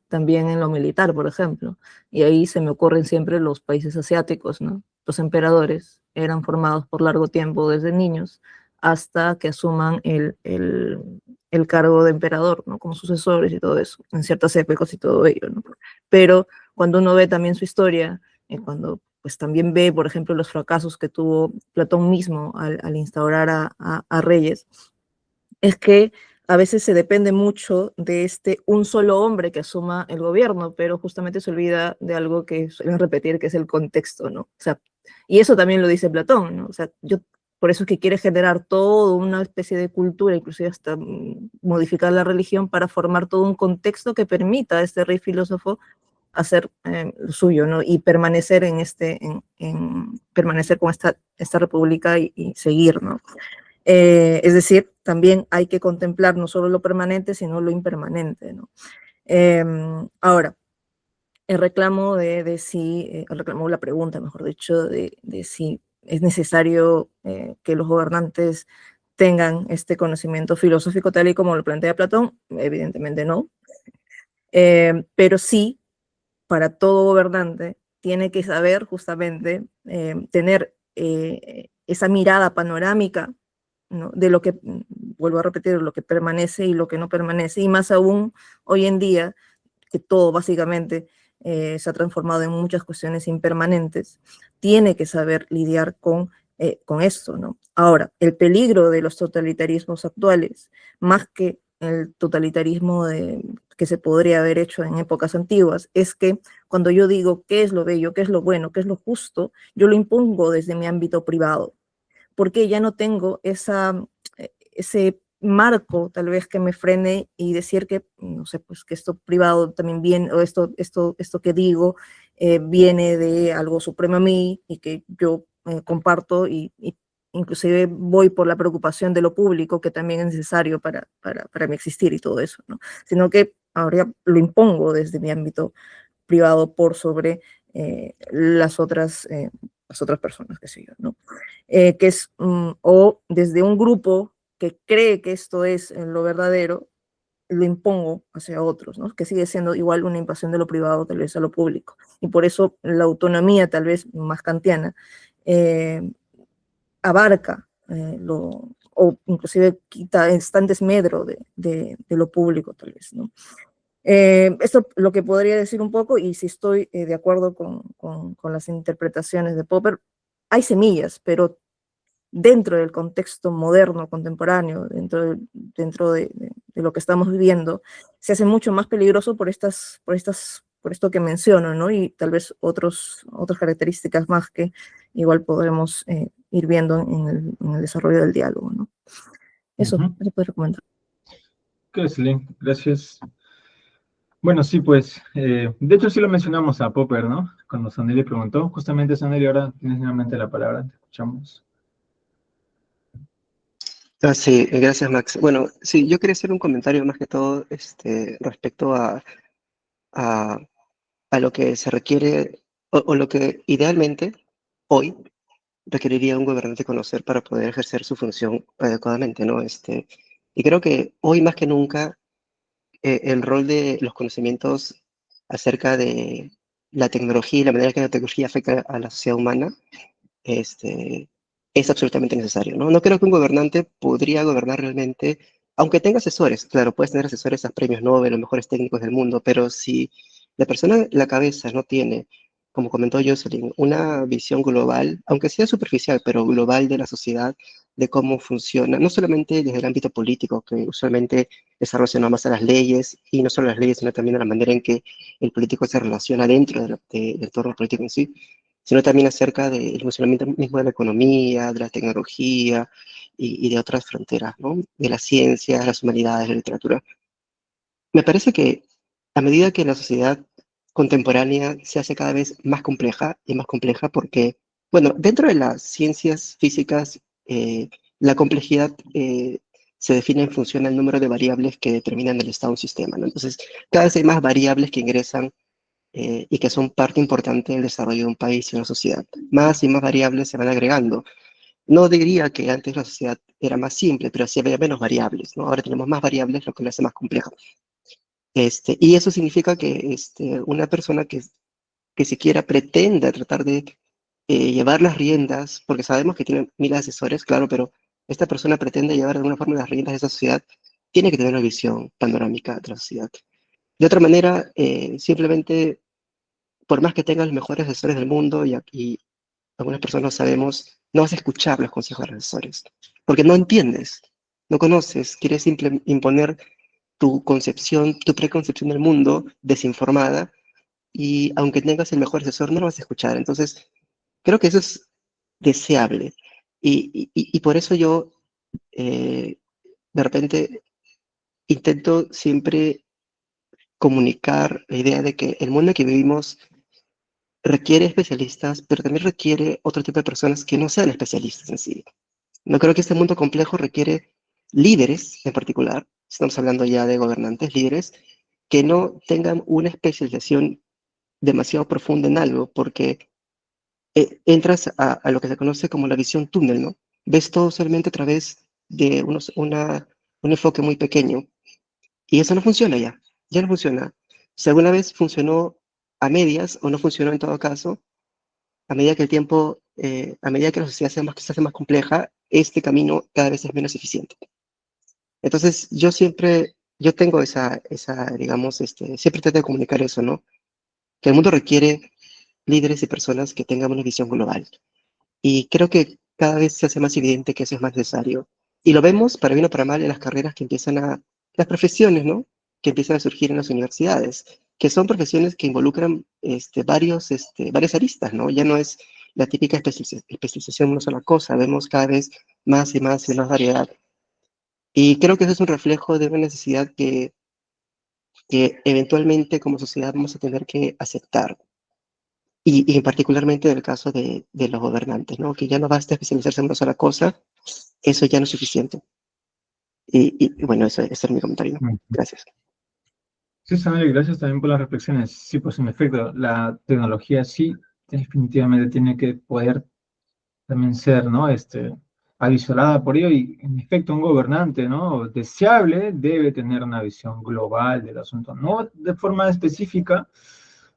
C: también en lo militar, por ejemplo. Y ahí se me ocurren siempre los países asiáticos, ¿no? Los emperadores eran formados por largo tiempo desde niños hasta que asuman el cargo de emperador, ¿no? Como sucesores y todo eso, en ciertas épocas y todo ello, ¿no? Pero cuando uno ve también su historia, cuando pues también ve, por ejemplo, los fracasos que tuvo Platón mismo al instaurar a reyes, es que a veces se depende mucho de un solo hombre que asuma el gobierno, pero justamente se olvida de algo que suelen repetir, que es el contexto, ¿no? O sea, y eso también lo dice Platón, ¿no? O sea, por eso es que quiere generar toda una especie de cultura, inclusive hasta modificar la religión para formar todo un contexto que permita a este rey filósofo hacer lo suyo, ¿no? Y permanecer permanecer con esta república y seguir, ¿no? Es decir, también hay que contemplar no solo lo permanente, sino lo impermanente, ¿no? Ahora, el reclamo el reclamo, la pregunta, mejor dicho, de si es necesario que los gobernantes tengan este conocimiento filosófico tal y como lo plantea Platón, evidentemente no, pero sí para todo gobernante tiene que saber justamente tener esa mirada panorámica, ¿no? De lo que, vuelvo a repetir, lo que permanece y lo que no permanece, y más aún hoy en día, que todo básicamente se ha transformado en muchas cuestiones impermanentes, tiene que saber lidiar con esto, ¿no? Ahora, el peligro de los totalitarismos actuales, más que el totalitarismo que se podría haber hecho en épocas antiguas, es que cuando yo digo qué es lo bello, qué es lo bueno, qué es lo justo, yo lo impongo desde mi ámbito privado, porque ya no tengo ese marco tal vez que me frene y decir que, no sé, pues que esto privado también viene, o esto que digo viene de algo supremo a mí y que yo comparto y inclusive voy por la preocupación de lo público, que también es necesario para mi existir y todo eso, ¿no? Sino que ahora lo impongo desde mi ámbito privado por sobre las otras personas, qué sé yo, ¿no? O desde un grupo que cree que esto es lo verdadero, lo impongo hacia otros, ¿no? Que sigue siendo igual una invasión de lo privado tal vez a lo público. Y por eso la autonomía tal vez más kantiana abarca o inclusive quita, está en desmedro de lo público tal vez, ¿no? Esto lo que podría decir un poco, y si estoy de acuerdo con las interpretaciones de Popper, hay semillas, pero dentro del contexto moderno, contemporáneo, dentro de lo que estamos viviendo, se hace mucho más peligroso por esto que menciono, ¿no? Y tal vez otras características más que igual podremos ir viendo en el desarrollo del diálogo, ¿no? Eso puedo recomendar.
A: Qué excelente, gracias. Bueno, sí, pues, de hecho sí lo mencionamos a Popper, ¿no? Cuando Sandy le preguntó, justamente Sandy, ahora tienes nuevamente la palabra, te escuchamos.
B: Sí, gracias, Max. Bueno, sí, yo quería hacer un comentario más que todo respecto a, a lo que se requiere o lo que idealmente hoy requeriría un gobernante conocer para poder ejercer su función adecuadamente, ¿no? Y creo que hoy más que nunca el rol de los conocimientos acerca de la tecnología y la manera que la tecnología afecta a la sociedad humana este, es absolutamente necesario, ¿no? No creo que un gobernante podría gobernar realmente, aunque tenga asesores, claro, puedes tener asesores a premios Nobel, los mejores técnicos del mundo, pero si la persona, la cabeza, no tiene, como comentó Jocelyn, una visión global, aunque sea superficial, pero global de la sociedad, de cómo funciona, no solamente desde el ámbito político, que usualmente está relacionado más a las leyes, y no solo las leyes, sino también a la manera en que el político se relaciona dentro del entorno político en sí, sino también acerca del funcionamiento mismo de la economía, de la tecnología y de otras fronteras, ¿no? De las ciencias, las humanidades, la literatura. Me parece que a medida que la sociedad contemporánea se hace cada vez más compleja y más compleja porque, bueno, dentro de las ciencias físicas, la complejidad se define en función al número de variables que determinan el estado de un sistema, ¿no? Entonces, cada vez hay más variables que ingresan y que son parte importante del desarrollo de un país y una sociedad. Más y más variables se van agregando. No diría que antes la sociedad era más simple, pero sí había menos variables, ¿no? Ahora tenemos más variables, lo que lo hace más compleja. Y eso significa que una persona que siquiera pretenda tratar de llevar las riendas, porque sabemos que tiene mil asesores, claro, pero esta persona pretende llevar de alguna forma las riendas de esa sociedad, tiene que tener una visión panorámica de la sociedad. De otra manera, simplemente, por más que tengas los mejores asesores del mundo, y algunas personas lo sabemos, no vas a escuchar los consejos de los asesores, porque no entiendes, no conoces, quieres imponer tu concepción, tu preconcepción del mundo desinformada, y aunque tengas el mejor asesor, no lo vas a escuchar. Entonces, creo que eso es deseable. Y por eso yo, de repente, intento siempre comunicar la idea de que el mundo en que vivimos requiere especialistas, pero también requiere otro tipo de personas que no sean especialistas en sí. No creo que este mundo complejo requiere líderes en particular, estamos hablando ya de gobernantes, líderes, que no tengan una especialización demasiado profunda en algo, porque entras a lo que se conoce como la visión túnel, ¿no? Ves todo solamente a través de un enfoque muy pequeño, y eso no funciona ya, ya no funciona. Si alguna vez funcionó a medias o no funcionó en todo caso, a medida que el tiempo, a medida que la sociedad se hace más compleja, este camino cada vez es menos eficiente. Entonces, yo tengo digamos, siempre trato de comunicar eso, ¿no? Que el mundo requiere líderes y personas que tengan una visión global. Y creo que cada vez se hace más evidente que eso es más necesario. Y lo vemos, para bien o para mal, en las carreras que las profesiones, ¿no? Que empiezan a surgir en las universidades, que son profesiones que involucran varias aristas, ¿no? Ya no es la típica especialización en una sola cosa, vemos cada vez más y más y más variedad. Y creo que eso es un reflejo de una necesidad que eventualmente como sociedad vamos a tener que aceptar. Y particularmente en el caso de los gobernantes, ¿no? Que ya no basta especializarse en una sola cosa, eso ya no es suficiente. Y bueno, ese es mi comentario, ¿no?
A: Mm.
B: Gracias.
A: Sí, Samuel, gracias también por las reflexiones. Sí, pues en efecto, la tecnología sí definitivamente tiene que poder también ser, ¿no? Avisorada por ello y, en efecto, un gobernante, ¿no? Deseable debe tener una visión global del asunto, no de forma específica,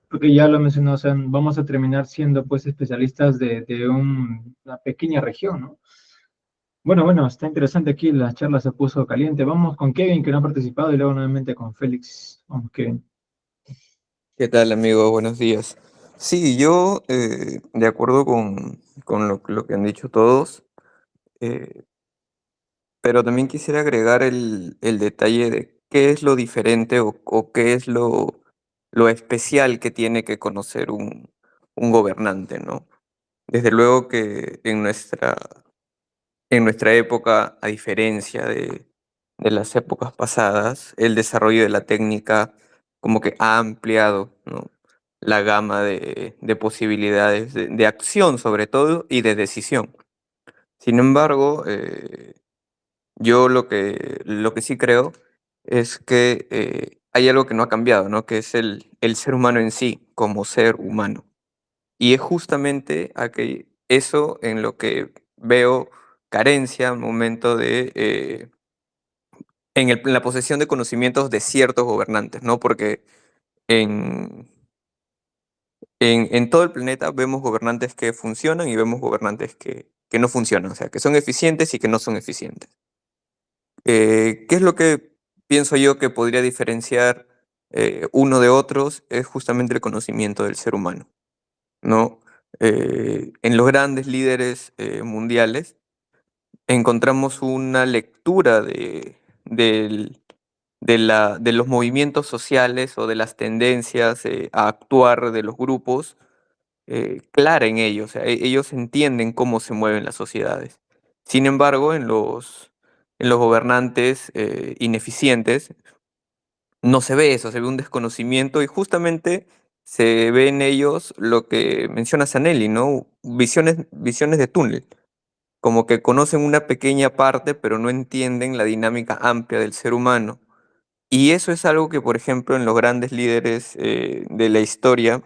A: porque ya lo mencionó, o sea, vamos a terminar siendo, pues, especialistas de una pequeña región, ¿no? Bueno, está interesante aquí, la charla se puso caliente. Vamos con Kevin, que no ha participado, y luego nuevamente con Félix. Vamos, Kevin.
E: ¿Qué tal, amigo? Buenos días. Sí, yo, de acuerdo con lo que han dicho todos, eh, pero también quisiera agregar el detalle de qué es lo diferente o qué es lo especial que tiene que conocer un gobernante, ¿no? Desde luego que en nuestra época, a diferencia de las épocas pasadas, el desarrollo de la técnica como que ha ampliado, ¿no? La gama de posibilidades de acción sobre todo y de decisión. Sin embargo, yo lo que sí creo es que hay algo que no ha cambiado, ¿no? Que es el ser humano en sí, como ser humano. Y es justamente eso en lo que veo carencia al momento en la posesión de conocimientos de ciertos gobernantes, ¿no? Porque en, en todo el planeta vemos gobernantes que funcionan y vemos gobernantes que no funcionan, o sea, que son eficientes y que no son eficientes. ¿Qué es lo que pienso yo que podría diferenciar uno de otros? Es justamente el conocimiento del ser humano, ¿no? En los grandes líderes mundiales encontramos una lectura de los movimientos sociales o de las tendencias a actuar de los grupos clara en ellos. O sea, ellos entienden cómo se mueven las sociedades. Sin embargo, en los gobernantes ineficientes no se ve eso, se ve un desconocimiento y justamente se ve en ellos lo que menciona Sanelli, ¿no? Visiones de túnel, como que conocen una pequeña parte, pero no entienden la dinámica amplia del ser humano. Y eso es algo que, por ejemplo, en los grandes líderes de la historia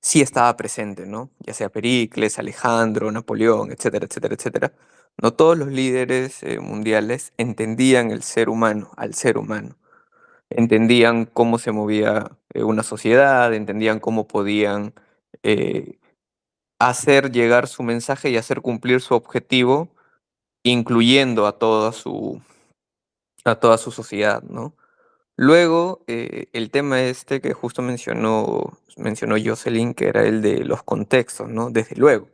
E: sí estaba presente, ¿no? Ya sea Pericles, Alejandro, Napoleón, etcétera, etcétera, etcétera. No todos los líderes mundiales entendían el ser humano, al ser humano. Entendían cómo se movía una sociedad, entendían cómo podían eh, hacer llegar su mensaje y hacer cumplir su objetivo, incluyendo a toda su sociedad, ¿no? Luego, el tema este que justo mencionó Jocelyn, que era el de los contextos, ¿no? Desde luego,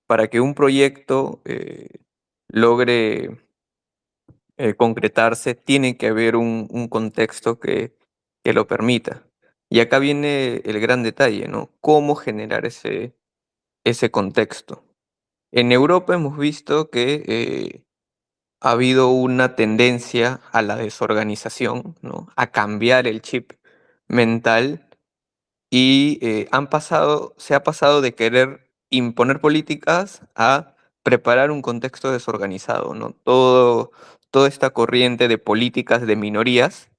E: para que un proyecto logre concretarse, tiene que haber un contexto que lo permita. Y acá viene el gran detalle, ¿no? ¿Cómo generar ese contexto? En Europa hemos visto que ha habido una tendencia a la desorganización, ¿no? A cambiar el chip mental y se ha pasado de querer imponer políticas a preparar un contexto desorganizado, ¿no? Toda esta corriente de políticas de minorías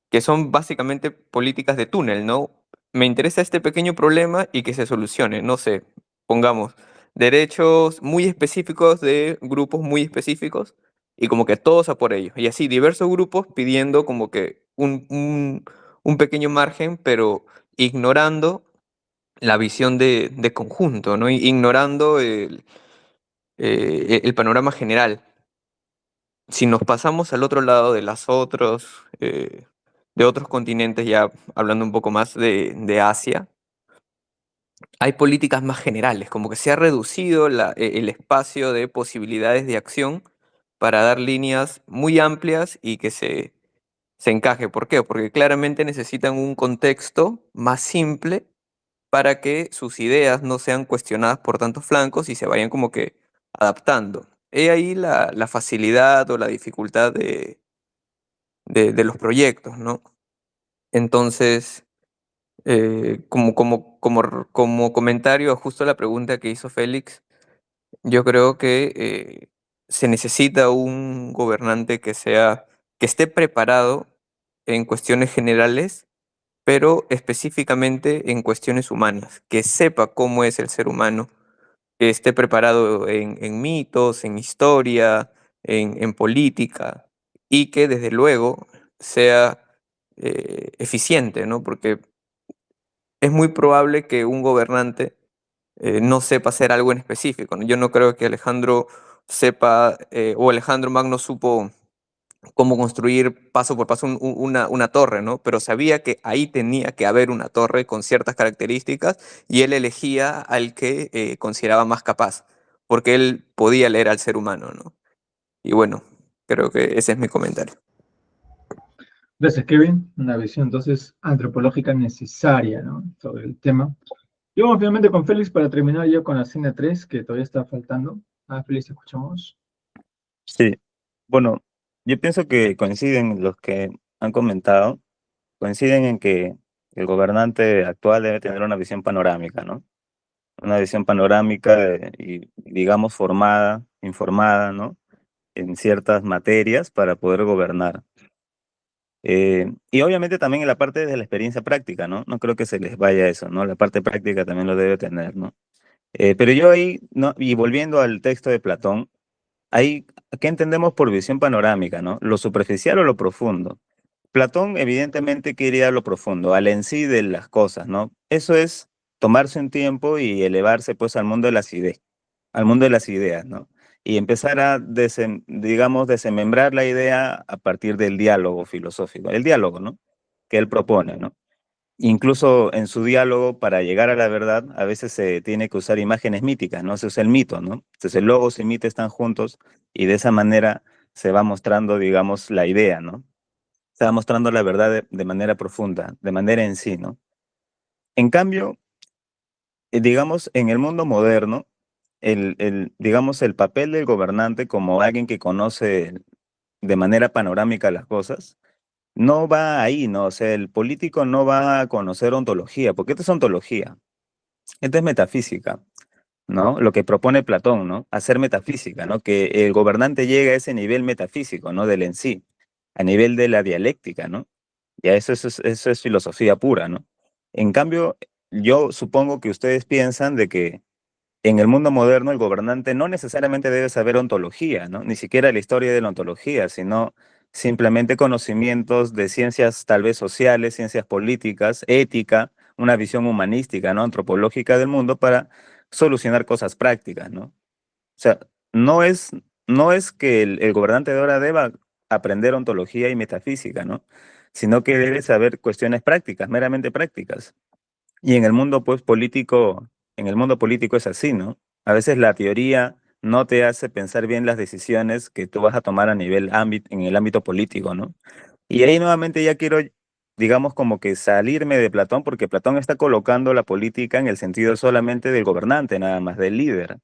E: que son básicamente políticas de túnel, ¿no? Me interesa este pequeño problema y que se solucione, no sé, pongamos derechos muy específicos de grupos muy específicos y como que todos a por ellos. Y así diversos grupos pidiendo como que un pequeño margen, pero ignorando la visión de conjunto, ¿no? Ignorando el panorama general. Si nos pasamos al otro lado de otros continentes, ya hablando un poco más de Asia, hay políticas más generales, como que se ha reducido el espacio de posibilidades de acción para dar líneas muy amplias y que se encaje. ¿Por qué? Porque claramente necesitan un contexto más simple para que sus ideas no sean cuestionadas por tantos flancos y se vayan como que adaptando. He ahí la facilidad o la dificultad de los proyectos, ¿no? Entonces, como comentario a justo la pregunta que hizo Félix, yo creo que se necesita un gobernante que esté preparado en cuestiones generales, pero específicamente en cuestiones humanas, que sepa cómo es el ser humano, que esté preparado en mitos, en historia, en política, y que desde luego sea eficiente, ¿no? Porque es muy probable que un gobernante no sepa hacer algo en específico, ¿no? Yo no creo que Alejandro sepa o Alejandro Magno supo cómo construir paso por paso una torre, ¿no? Pero sabía que ahí tenía que haber una torre con ciertas características y él elegía al que consideraba más capaz, porque él podía leer al ser humano, ¿no? Y bueno, creo que ese es mi comentario.
A: Gracias, Kevin. Una visión entonces antropológica necesaria, ¿no? Sobre el tema. Y vamos finalmente con Félix para terminar ya con la escena 3, que todavía está faltando. Félix, escuchamos.
D: Sí, bueno, yo pienso que coinciden los que han comentado, coinciden en que el gobernante actual debe tener una visión panorámica, ¿no? Una visión panorámica y, digamos, formada, informada, ¿no? En ciertas materias para poder gobernar. Y obviamente también en la parte de la experiencia práctica, ¿no? No creo que se les vaya eso, ¿no? La parte práctica también lo debe tener, ¿no? Pero yo ahí, ¿no? Y volviendo al texto de Platón, ahí, ¿qué entendemos por visión panorámica, ¿no? ¿Lo superficial o lo profundo? Platón evidentemente quería lo profundo, al en sí de las cosas, ¿no? Eso es tomarse un tiempo y elevarse pues al mundo de las ideas, al mundo de las ideas, ¿no? Y empezar a, digamos, desmembrar la idea a partir del diálogo filosófico, el diálogo, ¿no? Que él propone, ¿no? Incluso en su diálogo, para llegar a la verdad, a veces se tiene que usar imágenes míticas, ¿no? Se usa el mito, ¿no? Entonces el logos y mito están juntos y de esa manera se va mostrando, digamos, la idea, ¿no? Se va mostrando la verdad de manera profunda, de manera en sí, ¿no? En cambio, digamos, en el mundo moderno, digamos, el papel del gobernante como alguien que conoce de manera panorámica las cosas, no va ahí, ¿no? O sea, el político no va a conocer ontología, porque esto es ontología, esto es metafísica, ¿no? Lo que propone Platón, ¿no? Hacer metafísica, ¿no? Que el gobernante llegue a ese nivel metafísico, ¿no? Del en sí, a nivel de la dialéctica, ¿no? Ya eso es filosofía pura, ¿no? En cambio, yo supongo que ustedes piensan de que en el mundo moderno el gobernante no necesariamente debe saber ontología, ¿no? Ni siquiera la historia de la ontología, sino simplemente conocimientos de ciencias tal vez sociales, ciencias políticas, ética, una visión humanística, ¿no? Antropológica del mundo para solucionar cosas prácticas, ¿no? O sea, no es, no es que el gobernante de ahora deba aprender ontología y metafísica, ¿no? Sino que debe saber cuestiones prácticas, meramente prácticas. Y en el mundo político es así, ¿no? A veces la teoría no te hace pensar bien las decisiones que tú vas a tomar a nivel ámbito, en el ámbito político, ¿no? Y ahí nuevamente ya quiero, digamos, como que salirme de Platón, porque Platón está colocando la política en el sentido solamente del gobernante, nada más, del líder.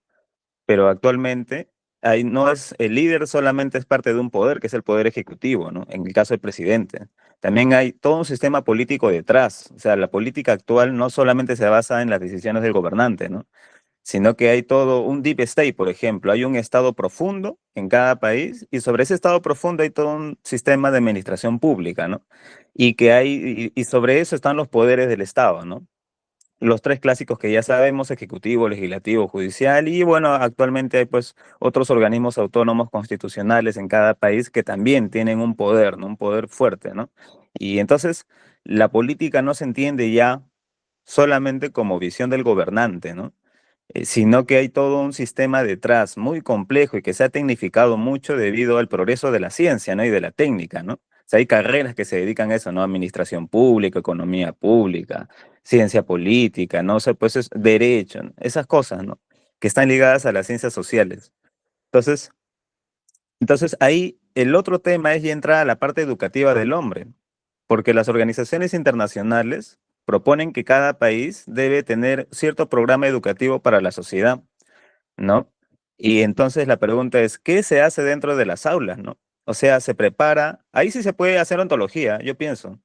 D: Pero actualmente ahí no es, el líder solamente es parte de un poder, que es el poder ejecutivo, ¿no? En el caso del presidente. También hay todo un sistema político detrás. O sea, la política actual no solamente se basa en las decisiones del gobernante, ¿no? Sino que hay todo un deep state, por ejemplo. Hay un estado profundo en cada país y sobre ese estado profundo hay todo un sistema de administración pública, ¿no? Y sobre eso están los poderes del Estado, ¿no? Los tres clásicos que ya sabemos, ejecutivo, legislativo, judicial, y bueno, actualmente hay pues otros organismos autónomos constitucionales en cada país que también tienen un poder, ¿no? Un poder fuerte, ¿no? Y entonces la política no se entiende ya solamente como visión del gobernante, ¿no? Sino que hay todo un sistema detrás muy complejo y que se ha tecnificado mucho debido al progreso de la ciencia, ¿no? Y de la técnica, ¿no? O sea, hay carreras que se dedican a eso, ¿no? Administración pública, economía pública, ciencia política, ¿no? O sea, pues es derecho, ¿no? Esas cosas, ¿no? Que están ligadas a las ciencias sociales. Entonces, entonces ahí el otro tema es ya entrar a la parte educativa del hombre, porque las organizaciones internacionales proponen que cada país debe tener cierto programa educativo para la sociedad, ¿no? Y entonces la pregunta es, ¿qué se hace dentro de las aulas, no? O sea, se prepara, ahí sí se puede hacer ontología, yo pienso,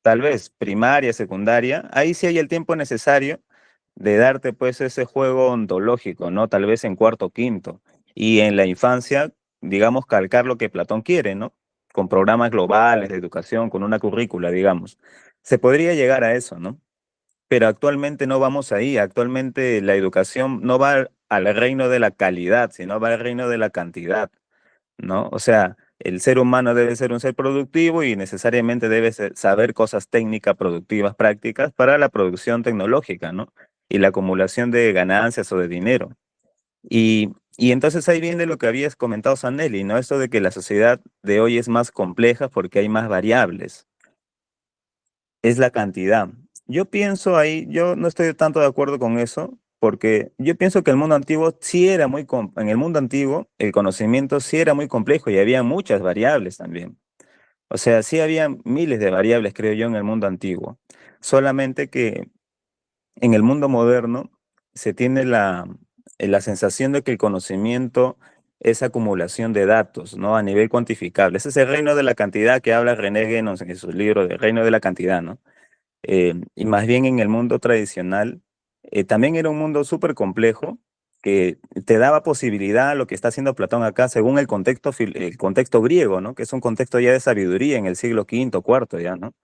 D: tal vez primaria, secundaria, ahí sí hay el tiempo necesario de darte pues ese juego ontológico, ¿no? Tal vez en cuarto o quinto. Y en la infancia, digamos, calcar lo que Platón quiere, ¿no? Con programas globales de educación, con una currícula, digamos. Se podría llegar a eso, ¿no? Pero actualmente no vamos ahí. Actualmente la educación no va al reino de la calidad, sino va al reino de la cantidad, ¿no? O sea, el ser humano debe ser un ser productivo y necesariamente debe saber cosas técnicas, productivas, prácticas para la producción tecnológica, ¿no? Y la acumulación de ganancias o de dinero. Y entonces ahí viene lo que habías comentado, Sanelli, ¿no? Esto de que la sociedad de hoy es más compleja porque hay más variables, es la cantidad. Yo pienso ahí, yo no estoy tanto de acuerdo con eso, porque yo pienso que el mundo antiguo sí era en el mundo antiguo el conocimiento sí era muy complejo y había muchas variables también. O sea, sí había miles de variables, creo yo, en el mundo antiguo. Solamente que en el mundo moderno se tiene la sensación de que el conocimiento es acumulación de datos, ¿no? A nivel cuantificable. Ese es el reino de la cantidad que habla René Guénon en su libro de Reino de la Cantidad, ¿no? Y más bien en el mundo tradicional, también era un mundo súper complejo que te daba posibilidad a lo que está haciendo Platón acá según el contexto griego, ¿no? Que es un contexto ya de sabiduría en el siglo V, IV ya, ¿no?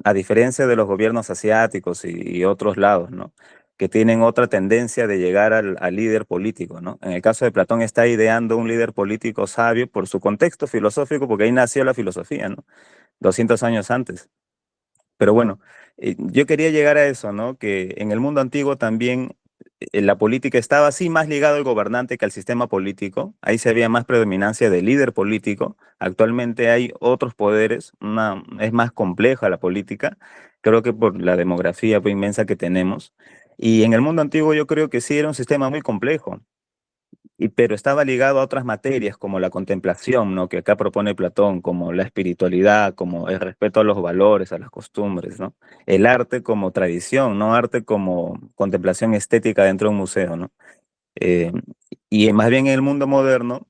D: A diferencia de los gobiernos asiáticos y otros lados, ¿no? Que tienen otra tendencia de llegar al líder político, ¿no? En el caso de Platón está ideando un líder político sabio por su contexto filosófico, porque ahí nació la filosofía, ¿no? 200 años antes. Pero bueno, yo quería llegar a eso, ¿no? Que en el mundo antiguo también la política estaba así más ligado al gobernante que al sistema político. Ahí se había más predominancia del líder político. Actualmente hay otros poderes, es más compleja la política, creo que por la demografía pues, inmensa que tenemos. Y en el mundo antiguo yo creo que sí era un sistema muy complejo, pero estaba ligado a otras materias como la contemplación, ¿no? Que acá propone Platón, como la espiritualidad, como el respeto a los valores, a las costumbres, ¿no? El arte como tradición, no arte como contemplación estética dentro de un museo, ¿no? Eh, y más bien en el mundo moderno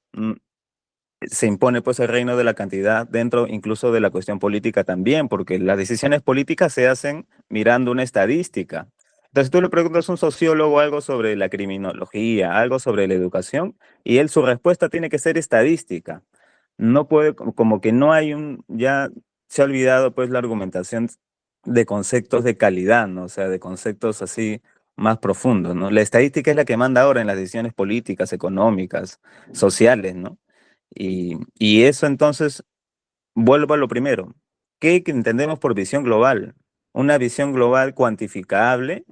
D: se impone pues el reino de la cantidad dentro incluso de la cuestión política también, porque las decisiones políticas se hacen mirando una estadística. Entonces tú le preguntas a un sociólogo algo sobre la criminología, algo sobre la educación, y él su respuesta tiene que ser estadística. No puede, como que no hay ya se ha olvidado pues la argumentación de conceptos de calidad, ¿no? O sea, de conceptos así más profundos, ¿no? La estadística es la que manda ahora en las decisiones políticas, económicas, sociales, ¿no? Y eso entonces, vuelvo a lo primero. ¿Qué entendemos por visión global? ¿Una visión global cuantificable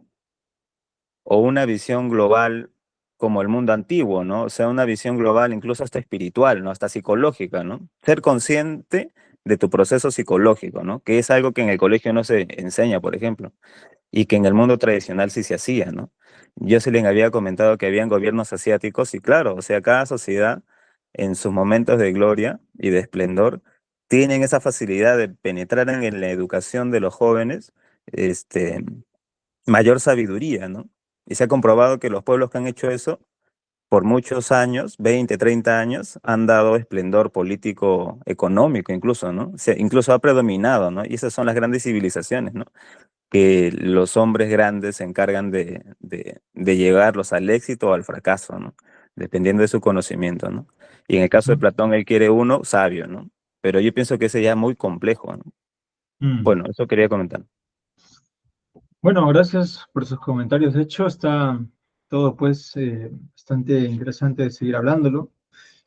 D: o una visión global como el mundo antiguo, ¿no? O sea, una visión global incluso hasta espiritual, ¿no? Hasta psicológica, ¿no? Ser consciente de tu proceso psicológico, ¿no? Que es algo que en el colegio no se enseña, por ejemplo, y que en el mundo tradicional sí se hacía, ¿no? Yo se les había comentado que habían gobiernos asiáticos y claro, o sea, cada sociedad en sus momentos de gloria y de esplendor tienen esa facilidad de penetrar en la educación de los jóvenes, este, mayor sabiduría, ¿no? Y se ha comprobado que los pueblos que han hecho eso por muchos años, 20, 30 años, han dado esplendor político, económico incluso, ¿no? Incluso ha predominado, ¿no? Y esas son las grandes civilizaciones, ¿no? Que los hombres grandes se encargan de llevarlos al éxito o al fracaso, ¿no? Dependiendo de su conocimiento, ¿no? Y en el caso de Platón, él quiere uno sabio, ¿no? Pero yo pienso que ese ya es muy complejo, ¿no? Bueno, eso quería comentar.
A: Bueno, gracias por sus comentarios. De hecho, está todo pues bastante interesante de seguir hablándolo.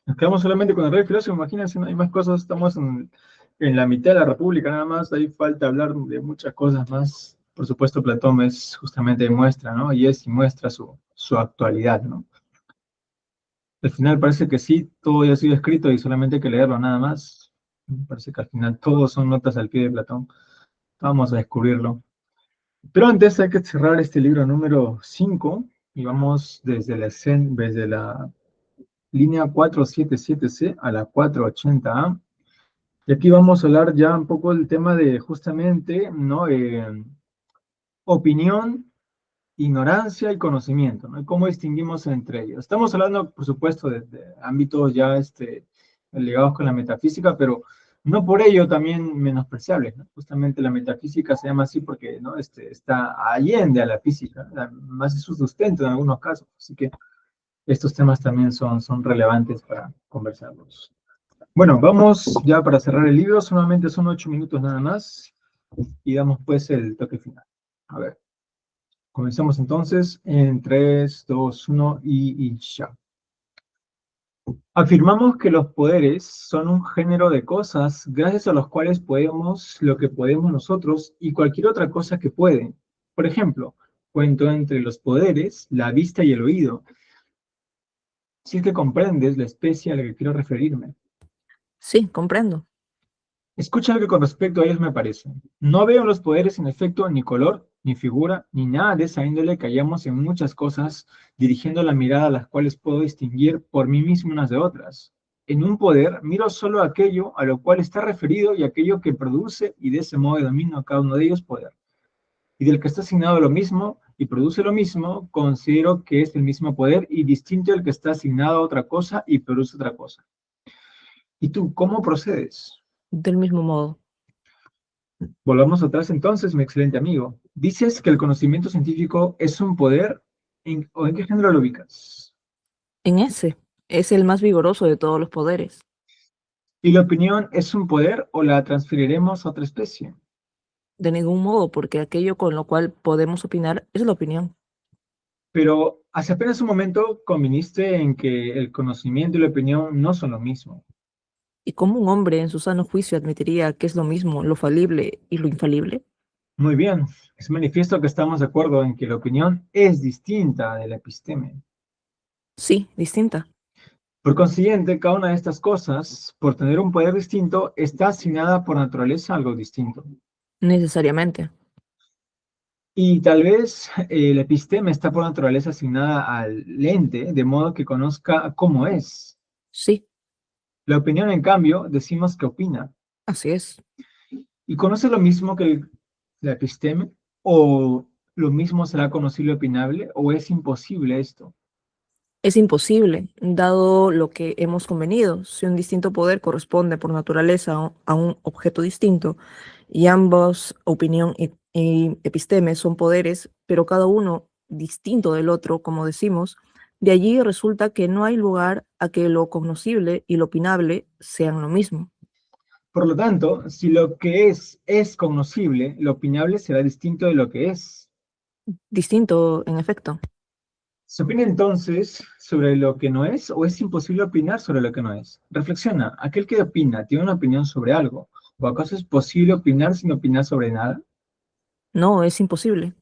A: Nos quedamos solamente con el rey filósofo, imagínense, no hay más cosas, estamos en la mitad de la República nada más, ahí falta hablar de muchas cosas más. Por supuesto, Platón es justamente muestra, ¿no? Y muestra su actualidad, ¿no? Al final parece que sí, todo ya ha sido escrito y solamente hay que leerlo nada más. Parece que al final todo son notas al pie de Platón. Vamos a descubrirlo. Pero antes hay que cerrar este libro número 5 y vamos desde la línea 477C a la 480A. Y aquí vamos a hablar ya un poco del tema de justamente, ¿no? Opinión, ignorancia y conocimiento, ¿no? Y cómo distinguimos entre ellos. Estamos hablando, por supuesto, de ámbitos ya ligados con la metafísica, pero no por ello también menospreciables, ¿no? Justamente la metafísica se llama así porque, ¿no? Está allende a la física, más es su sustento en algunos casos. Así que estos temas también son relevantes para conversarlos. Bueno, vamos ya para cerrar el libro, solamente son 8 minutos nada más, y damos pues el toque final. A ver. Comenzamos entonces en 3, 2, 1 y ya. Afirmamos que los poderes son un género de cosas gracias a los cuales podemos lo que podemos nosotros y cualquier otra cosa que puede. Por ejemplo, cuento entre los poderes la vista y el oído. Si es que comprendes la especie a la que quiero referirme.
C: Sí, comprendo.
A: Escucha lo que con respecto a ellos me parece. No veo en los poderes en efecto ni color, ni figura, ni nada de esa índole que hallamos en muchas cosas, dirigiendo la mirada a las cuales puedo distinguir por mí mismo unas de otras. En un poder miro solo aquello a lo cual está referido y aquello que produce, y de ese modo domino a cada uno de ellos poder. Y del que está asignado lo mismo y produce lo mismo, considero que es el mismo poder y distinto del que está asignado a otra cosa y produce otra cosa. ¿Y tú, cómo procedes?
C: Del mismo modo.
A: Volvamos atrás entonces, mi excelente amigo. Dices que el conocimiento científico es un poder, ¿o en qué género lo ubicas?
C: En ese, es el más vigoroso de todos los poderes.
A: ¿Y la opinión es un poder o la transferiremos a otra especie?
C: De ningún modo, porque aquello con lo cual podemos opinar es la opinión.
A: Pero hace apenas un momento conviniste en que el conocimiento y la opinión no son lo mismo.
C: ¿Y cómo un hombre en su sano juicio admitiría que es lo mismo lo falible y lo infalible?
A: Muy bien, es manifiesto que estamos de acuerdo en que la opinión es distinta de la episteme.
C: Sí, distinta.
A: Por consiguiente, cada una de estas cosas, por tener un poder distinto, está asignada por naturaleza a algo distinto.
C: Necesariamente.
A: Y tal vez la episteme está por naturaleza asignada al ente, de modo que conozca cómo es.
C: Sí,
A: La opinión, en cambio, decimos que opina.
C: así es.
A: ¿Y conoce lo mismo que la episteme? ¿O lo mismo será conocible y opinable? ¿O es imposible esto?
C: Es imposible, dado lo que hemos convenido. Si un distinto poder corresponde por naturaleza a un objeto distinto, y ambos, opinión y episteme, son poderes, pero cada uno distinto del otro, como decimos, de allí resulta que no hay lugar a que lo cognoscible y lo opinable sean lo mismo.
A: Por lo tanto, si lo que es cognoscible, lo opinable será distinto de lo que es.
C: Distinto, en efecto.
A: ¿Se opina entonces sobre lo que no es o es imposible opinar sobre lo que no es? Reflexiona, ¿aquel que opina tiene una opinión sobre algo? ¿O acaso es posible opinar sin opinar sobre nada?
C: No, es imposible.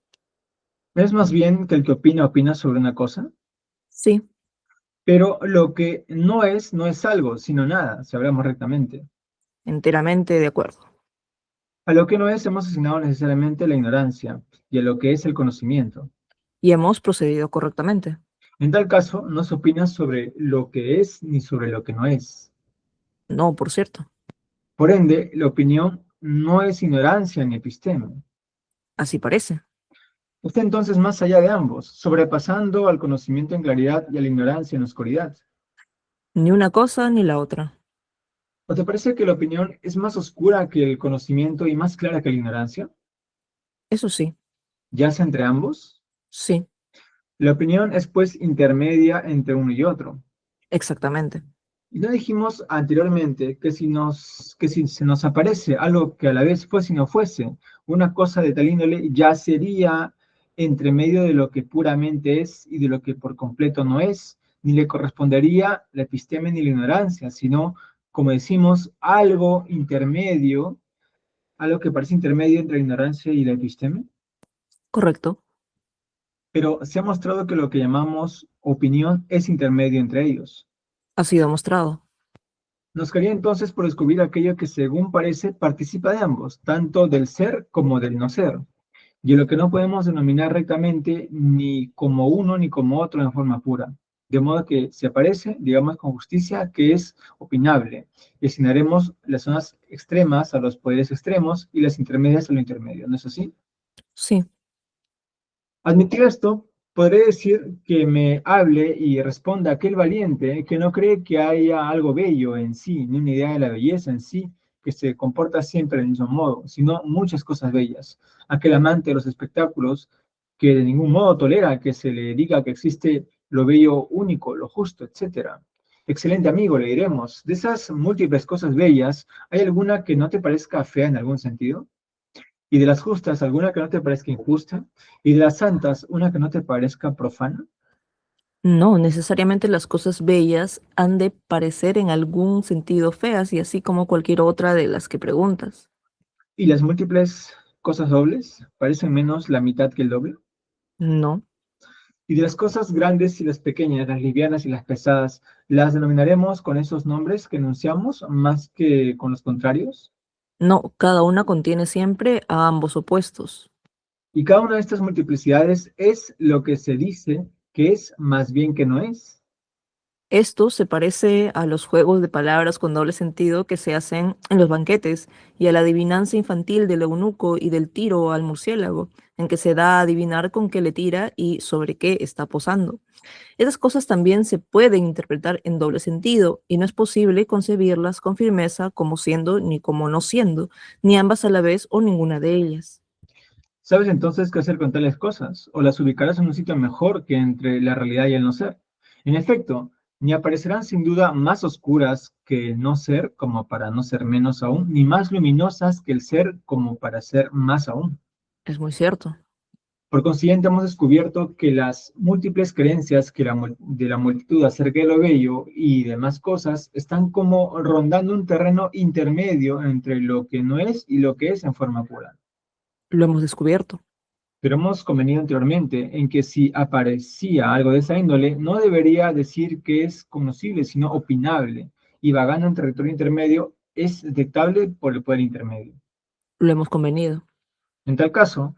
A: ¿Es más bien que el que opina opina sobre una cosa?
C: Sí,
A: Pero lo que no es algo, sino nada, si hablamos rectamente.
C: enteramente de acuerdo.
A: A lo que no es hemos asignado necesariamente la ignorancia y a lo que es el conocimiento.
C: Y hemos procedido correctamente.
A: En tal caso, no se opina sobre lo que es ni sobre lo que no es.
C: No, por cierto.
A: Por ende, la opinión no es ignorancia ni episteme.
C: Así parece.
A: Está entonces más allá de ambos, sobrepasando al conocimiento en claridad y a la ignorancia en oscuridad.
C: Ni una cosa ni la otra.
A: ¿O te parece que la opinión es más oscura que el conocimiento y más clara que la ignorancia?
C: Eso sí,
A: ¿Yace entre ambos?
C: sí,
A: La opinión es pues intermedia entre uno y otro.
C: exactamente.
A: Y no dijimos anteriormente que si se nos aparece algo que a la vez fuese y no fuese, una cosa de tal índole ya sería entre medio de lo que puramente es y de lo que por completo no es, ni le correspondería la episteme ni la ignorancia, sino, como decimos, algo intermedio, algo que parece intermedio entre la ignorancia y la episteme.
C: Correcto.
A: Pero se ha mostrado que lo que llamamos opinión es intermedio entre ellos.
C: Ha sido mostrado.
A: Nos quería entonces por descubrir aquello que según parece participa de ambos, tanto del ser como del no ser, y lo que no podemos denominar rectamente ni como uno ni como otro en forma pura. De modo que se aparece, digamos con justicia, que es opinable, y asignaremos las zonas extremas a los poderes extremos y las intermedias a lo intermedio, ¿no es así?
C: Sí,
A: Admitir esto, podré decir que me hable y responda aquel valiente que no cree que haya algo bello en sí, ni una idea de la belleza en sí, que se comporta siempre del mismo modo, sino muchas cosas bellas. Aquel amante de los espectáculos que de ningún modo tolera que se le diga que existe lo bello único, lo justo, etc. Excelente amigo, le diremos, de esas múltiples cosas bellas, ¿hay alguna que no te parezca fea en algún sentido? Y de las justas, alguna que no te parezca injusta, y de las santas, una que no te parezca profana,
C: no necesariamente las cosas bellas han de parecer en algún sentido feas y así como cualquier otra de las que preguntas.
A: y las múltiples cosas dobles parecen menos la mitad que el doble,
C: No,
A: y de las cosas grandes y las pequeñas, las livianas y las pesadas, las denominaremos con esos nombres que enunciamos más que con los contrarios,
C: no, cada una contiene siempre a ambos opuestos.
A: y cada una de estas multiplicidades es lo que se dice que es más bien que no es.
C: Esto se parece a los juegos de palabras con doble sentido que se hacen en los banquetes y a la adivinanza infantil del eunuco y del tiro al murciélago, en que se da a adivinar con qué le tira y sobre qué está posando. Esas cosas también se pueden interpretar en doble sentido y no es posible concebirlas con firmeza como siendo ni como no siendo, ni ambas a la vez o ninguna de ellas.
A: ¿Sabes entonces qué hacer con tales cosas? ¿O las ubicarás en un sitio mejor que entre la realidad y el no ser? En efecto, ni aparecerán sin duda más oscuras que el no ser como para no ser menos aún, ni más luminosas que el ser como para ser más aún.
C: Es muy cierto.
A: Por consiguiente, hemos descubierto que las múltiples creencias de la multitud acerca de lo bello y demás cosas están como rondando un terreno intermedio entre lo que no es y lo que es en forma pura.
C: Lo hemos descubierto.
A: Pero hemos convenido anteriormente en que si aparecía algo de esa índole, no debería decir que es conocible, sino opinable, y vagando en territorio intermedio, es detectable por el poder intermedio.
C: Lo hemos convenido.
A: En tal caso,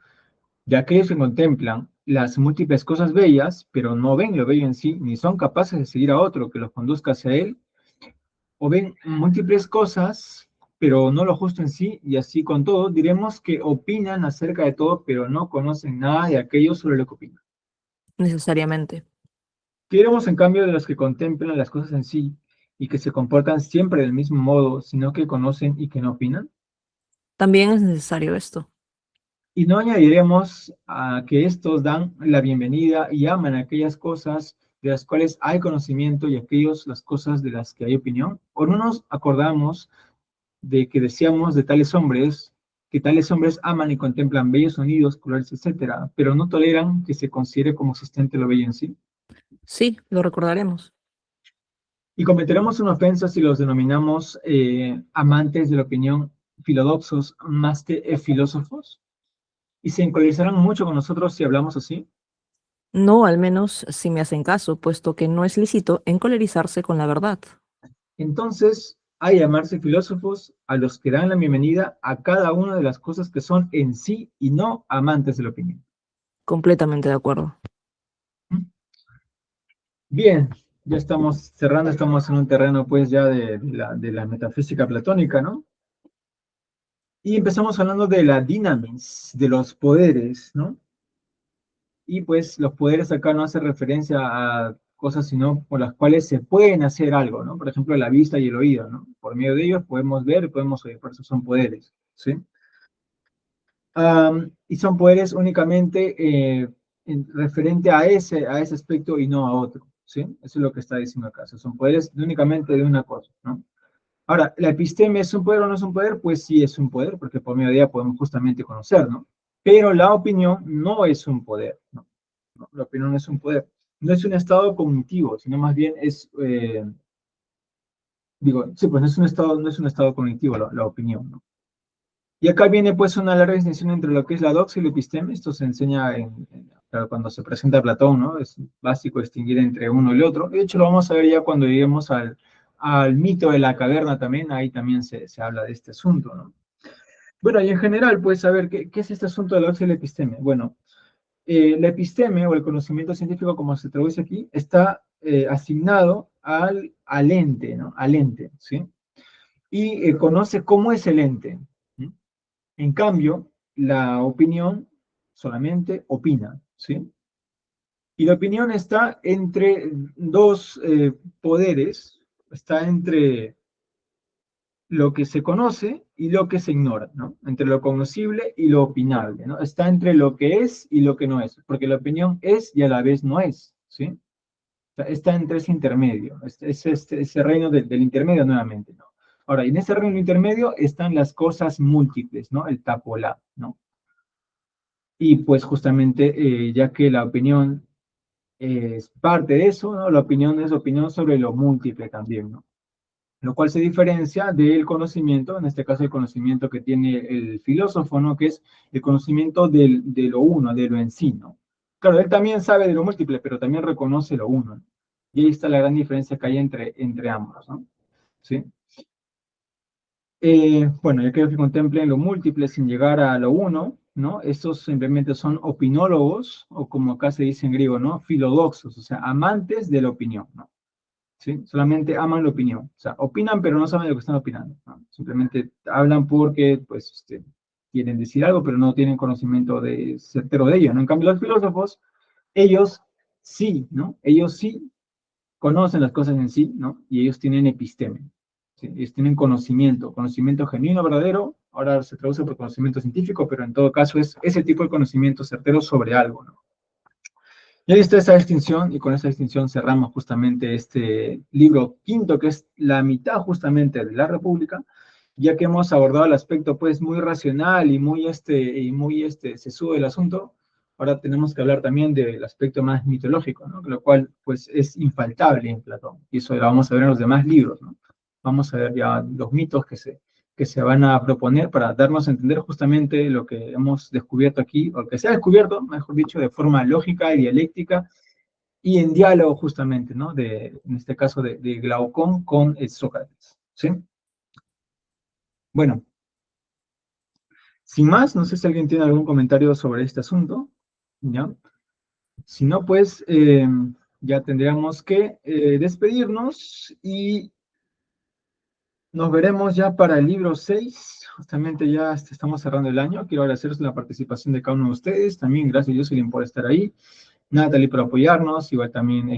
A: de aquellos que contemplan las múltiples cosas bellas, pero no ven lo bello en sí, ni son capaces de seguir a otro que los conduzca hacia él, o ven múltiples cosas, pero no lo justo en sí, y así con todo, diremos que opinan acerca de todo, pero no conocen nada de aquello sobre lo que opinan.
C: Necesariamente.
A: ¿Qué diremos en cambio de los que contemplan las cosas en sí y que se comportan siempre del mismo modo, sino que conocen y que no opinan?
C: También es necesario esto.
A: Y no añadiremos a que estos dan la bienvenida y aman aquellas cosas de las cuales hay conocimiento y aquellos las cosas de las que hay opinión. ¿O no nos acordamos de que decíamos de tales hombres, que tales hombres aman y contemplan bellos sonidos, colores, etcétera, pero no toleran que se considere como existente lo bello en sí?
C: Sí, lo recordaremos.
A: Y cometeremos una ofensa si los denominamos amantes de la opinión filodoxos más que filósofos, y se encolerizarán mucho con nosotros si hablamos así.
C: No, al menos si me hacen caso, puesto que no es lícito encolerizarse con la verdad.
A: Entonces, hay llamarse filósofos a los que dan la bienvenida a cada una de las cosas que son en sí y no amantes de la opinión.
C: Completamente de acuerdo.
A: Bien, ya estamos cerrando, estamos en un terreno pues ya de la metafísica platónica, ¿no? Y empezamos hablando de la dinamis, de los poderes, ¿no? Y pues los poderes acá no hacen referencia a cosas sino por las cuales se pueden hacer algo, ¿no? Por ejemplo, la vista y el oído, ¿no? Por medio de ellos podemos ver y podemos oír, por eso son poderes, ¿sí? Y son poderes únicamente referente a ese aspecto y no a otro, ¿sí? Eso es lo que está diciendo acá, son poderes únicamente de una cosa, ¿no? Ahora, ¿la episteme es un poder o no es un poder? Pues sí es un poder, porque por medio de ella podemos justamente conocer, ¿no? Pero la opinión no es un poder, ¿no? ¿No? La opinión no es un poder. No es un estado cognitivo, sino más bien es, digo, sí, pues no es un estado cognitivo la opinión, ¿no? Y acá viene pues una larga distinción entre lo que es la doxa y la episteme. Esto se enseña claro, cuando se presenta Platón, ¿no? Es básico distinguir entre uno y el otro. De hecho, lo vamos a ver ya cuando lleguemos al mito de la caverna también, ahí también se habla de este asunto, ¿no? Bueno, y en general, pues, a ver, ¿qué es este asunto de la doxa y la episteme? Bueno, la episteme o el conocimiento científico, como se traduce aquí, está asignado al ente, ¿no? Al ente, ¿sí? Y conoce cómo es el ente. ¿Sí? En cambio, la opinión solamente opina, ¿sí? Y la opinión está entre dos poderes, está entre lo que se conoce y lo que se ignora, ¿no? Entre lo conocible y lo opinable, ¿no? Está entre lo que es y lo que no es, porque la opinión es y a la vez no es, ¿sí? O sea, está entre ese intermedio, ese reino del intermedio nuevamente, ¿no? Ahora, en ese reino intermedio están las cosas múltiples, ¿no? El tapolá, ¿no? Y pues justamente, ya que la opinión es parte de eso, ¿no? La opinión es opinión sobre lo múltiple también, ¿no? Lo cual se diferencia del conocimiento, en este caso el conocimiento que tiene el filósofo, ¿no? Que es el conocimiento de lo uno, de lo en sí, ¿no? Claro, él también sabe de lo múltiple, pero también reconoce lo uno, ¿no? Y ahí está la gran diferencia que hay entre ambos, ¿no? ¿Sí? Bueno, ya que contemplen lo múltiple sin llegar a lo uno, ¿no? Estos simplemente son opinólogos, o como acá se dice en griego, ¿no? Filodoxos, o sea, amantes de la opinión, ¿no? ¿Sí? Solamente aman la opinión. O sea, opinan, pero no saben lo que están opinando, ¿no? Simplemente hablan porque, pues, quieren decir algo, pero no tienen conocimiento certero de ello, ¿no? En cambio, los filósofos, ellos sí, ¿no? Ellos sí conocen las cosas en sí, ¿no? Y ellos tienen episteme, ¿sí? Ellos tienen conocimiento genuino, verdadero, ahora se traduce por conocimiento científico, pero en todo caso es ese tipo de conocimiento certero sobre algo, ¿no? Ya está esa distinción, y con esa distinción cerramos justamente este libro quinto, que es la mitad justamente de la República, ya que hemos abordado el aspecto pues muy racional y muy sesudo del asunto. Ahora tenemos que hablar también del aspecto más mitológico, ¿no? Lo cual pues es infaltable en Platón, y eso lo vamos a ver en los demás libros, ¿no? Vamos a ver ya los mitos que se van a proponer para darnos a entender justamente lo que hemos descubierto aquí, o que se ha descubierto, mejor dicho, de forma lógica y dialéctica, y en diálogo justamente, ¿no? En este caso de Glaucón con Sócrates, ¿sí? Bueno, sin más, no sé si alguien tiene algún comentario sobre este asunto, ¿ya? Si no, pues ya tendríamos que despedirnos y nos veremos ya para el libro 6. Justamente ya estamos cerrando el año. Quiero agradecerles la participación de cada uno de ustedes. También gracias, Jocelyn, por estar ahí. Natalie por apoyarnos. Igual también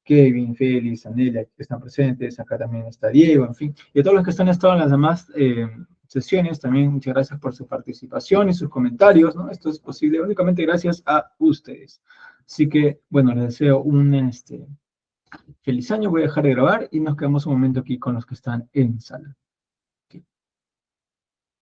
A: Kevin, Félix, Anelia, que están presentes. Acá también está Diego, en fin. Y a todos los que han estado en las demás sesiones, también muchas gracias por su participación y sus comentarios, ¿no? Esto es posible únicamente gracias a ustedes. Así que, bueno, les deseo un feliz año. Voy a dejar de grabar y nos quedamos un momento aquí con los que están en sala.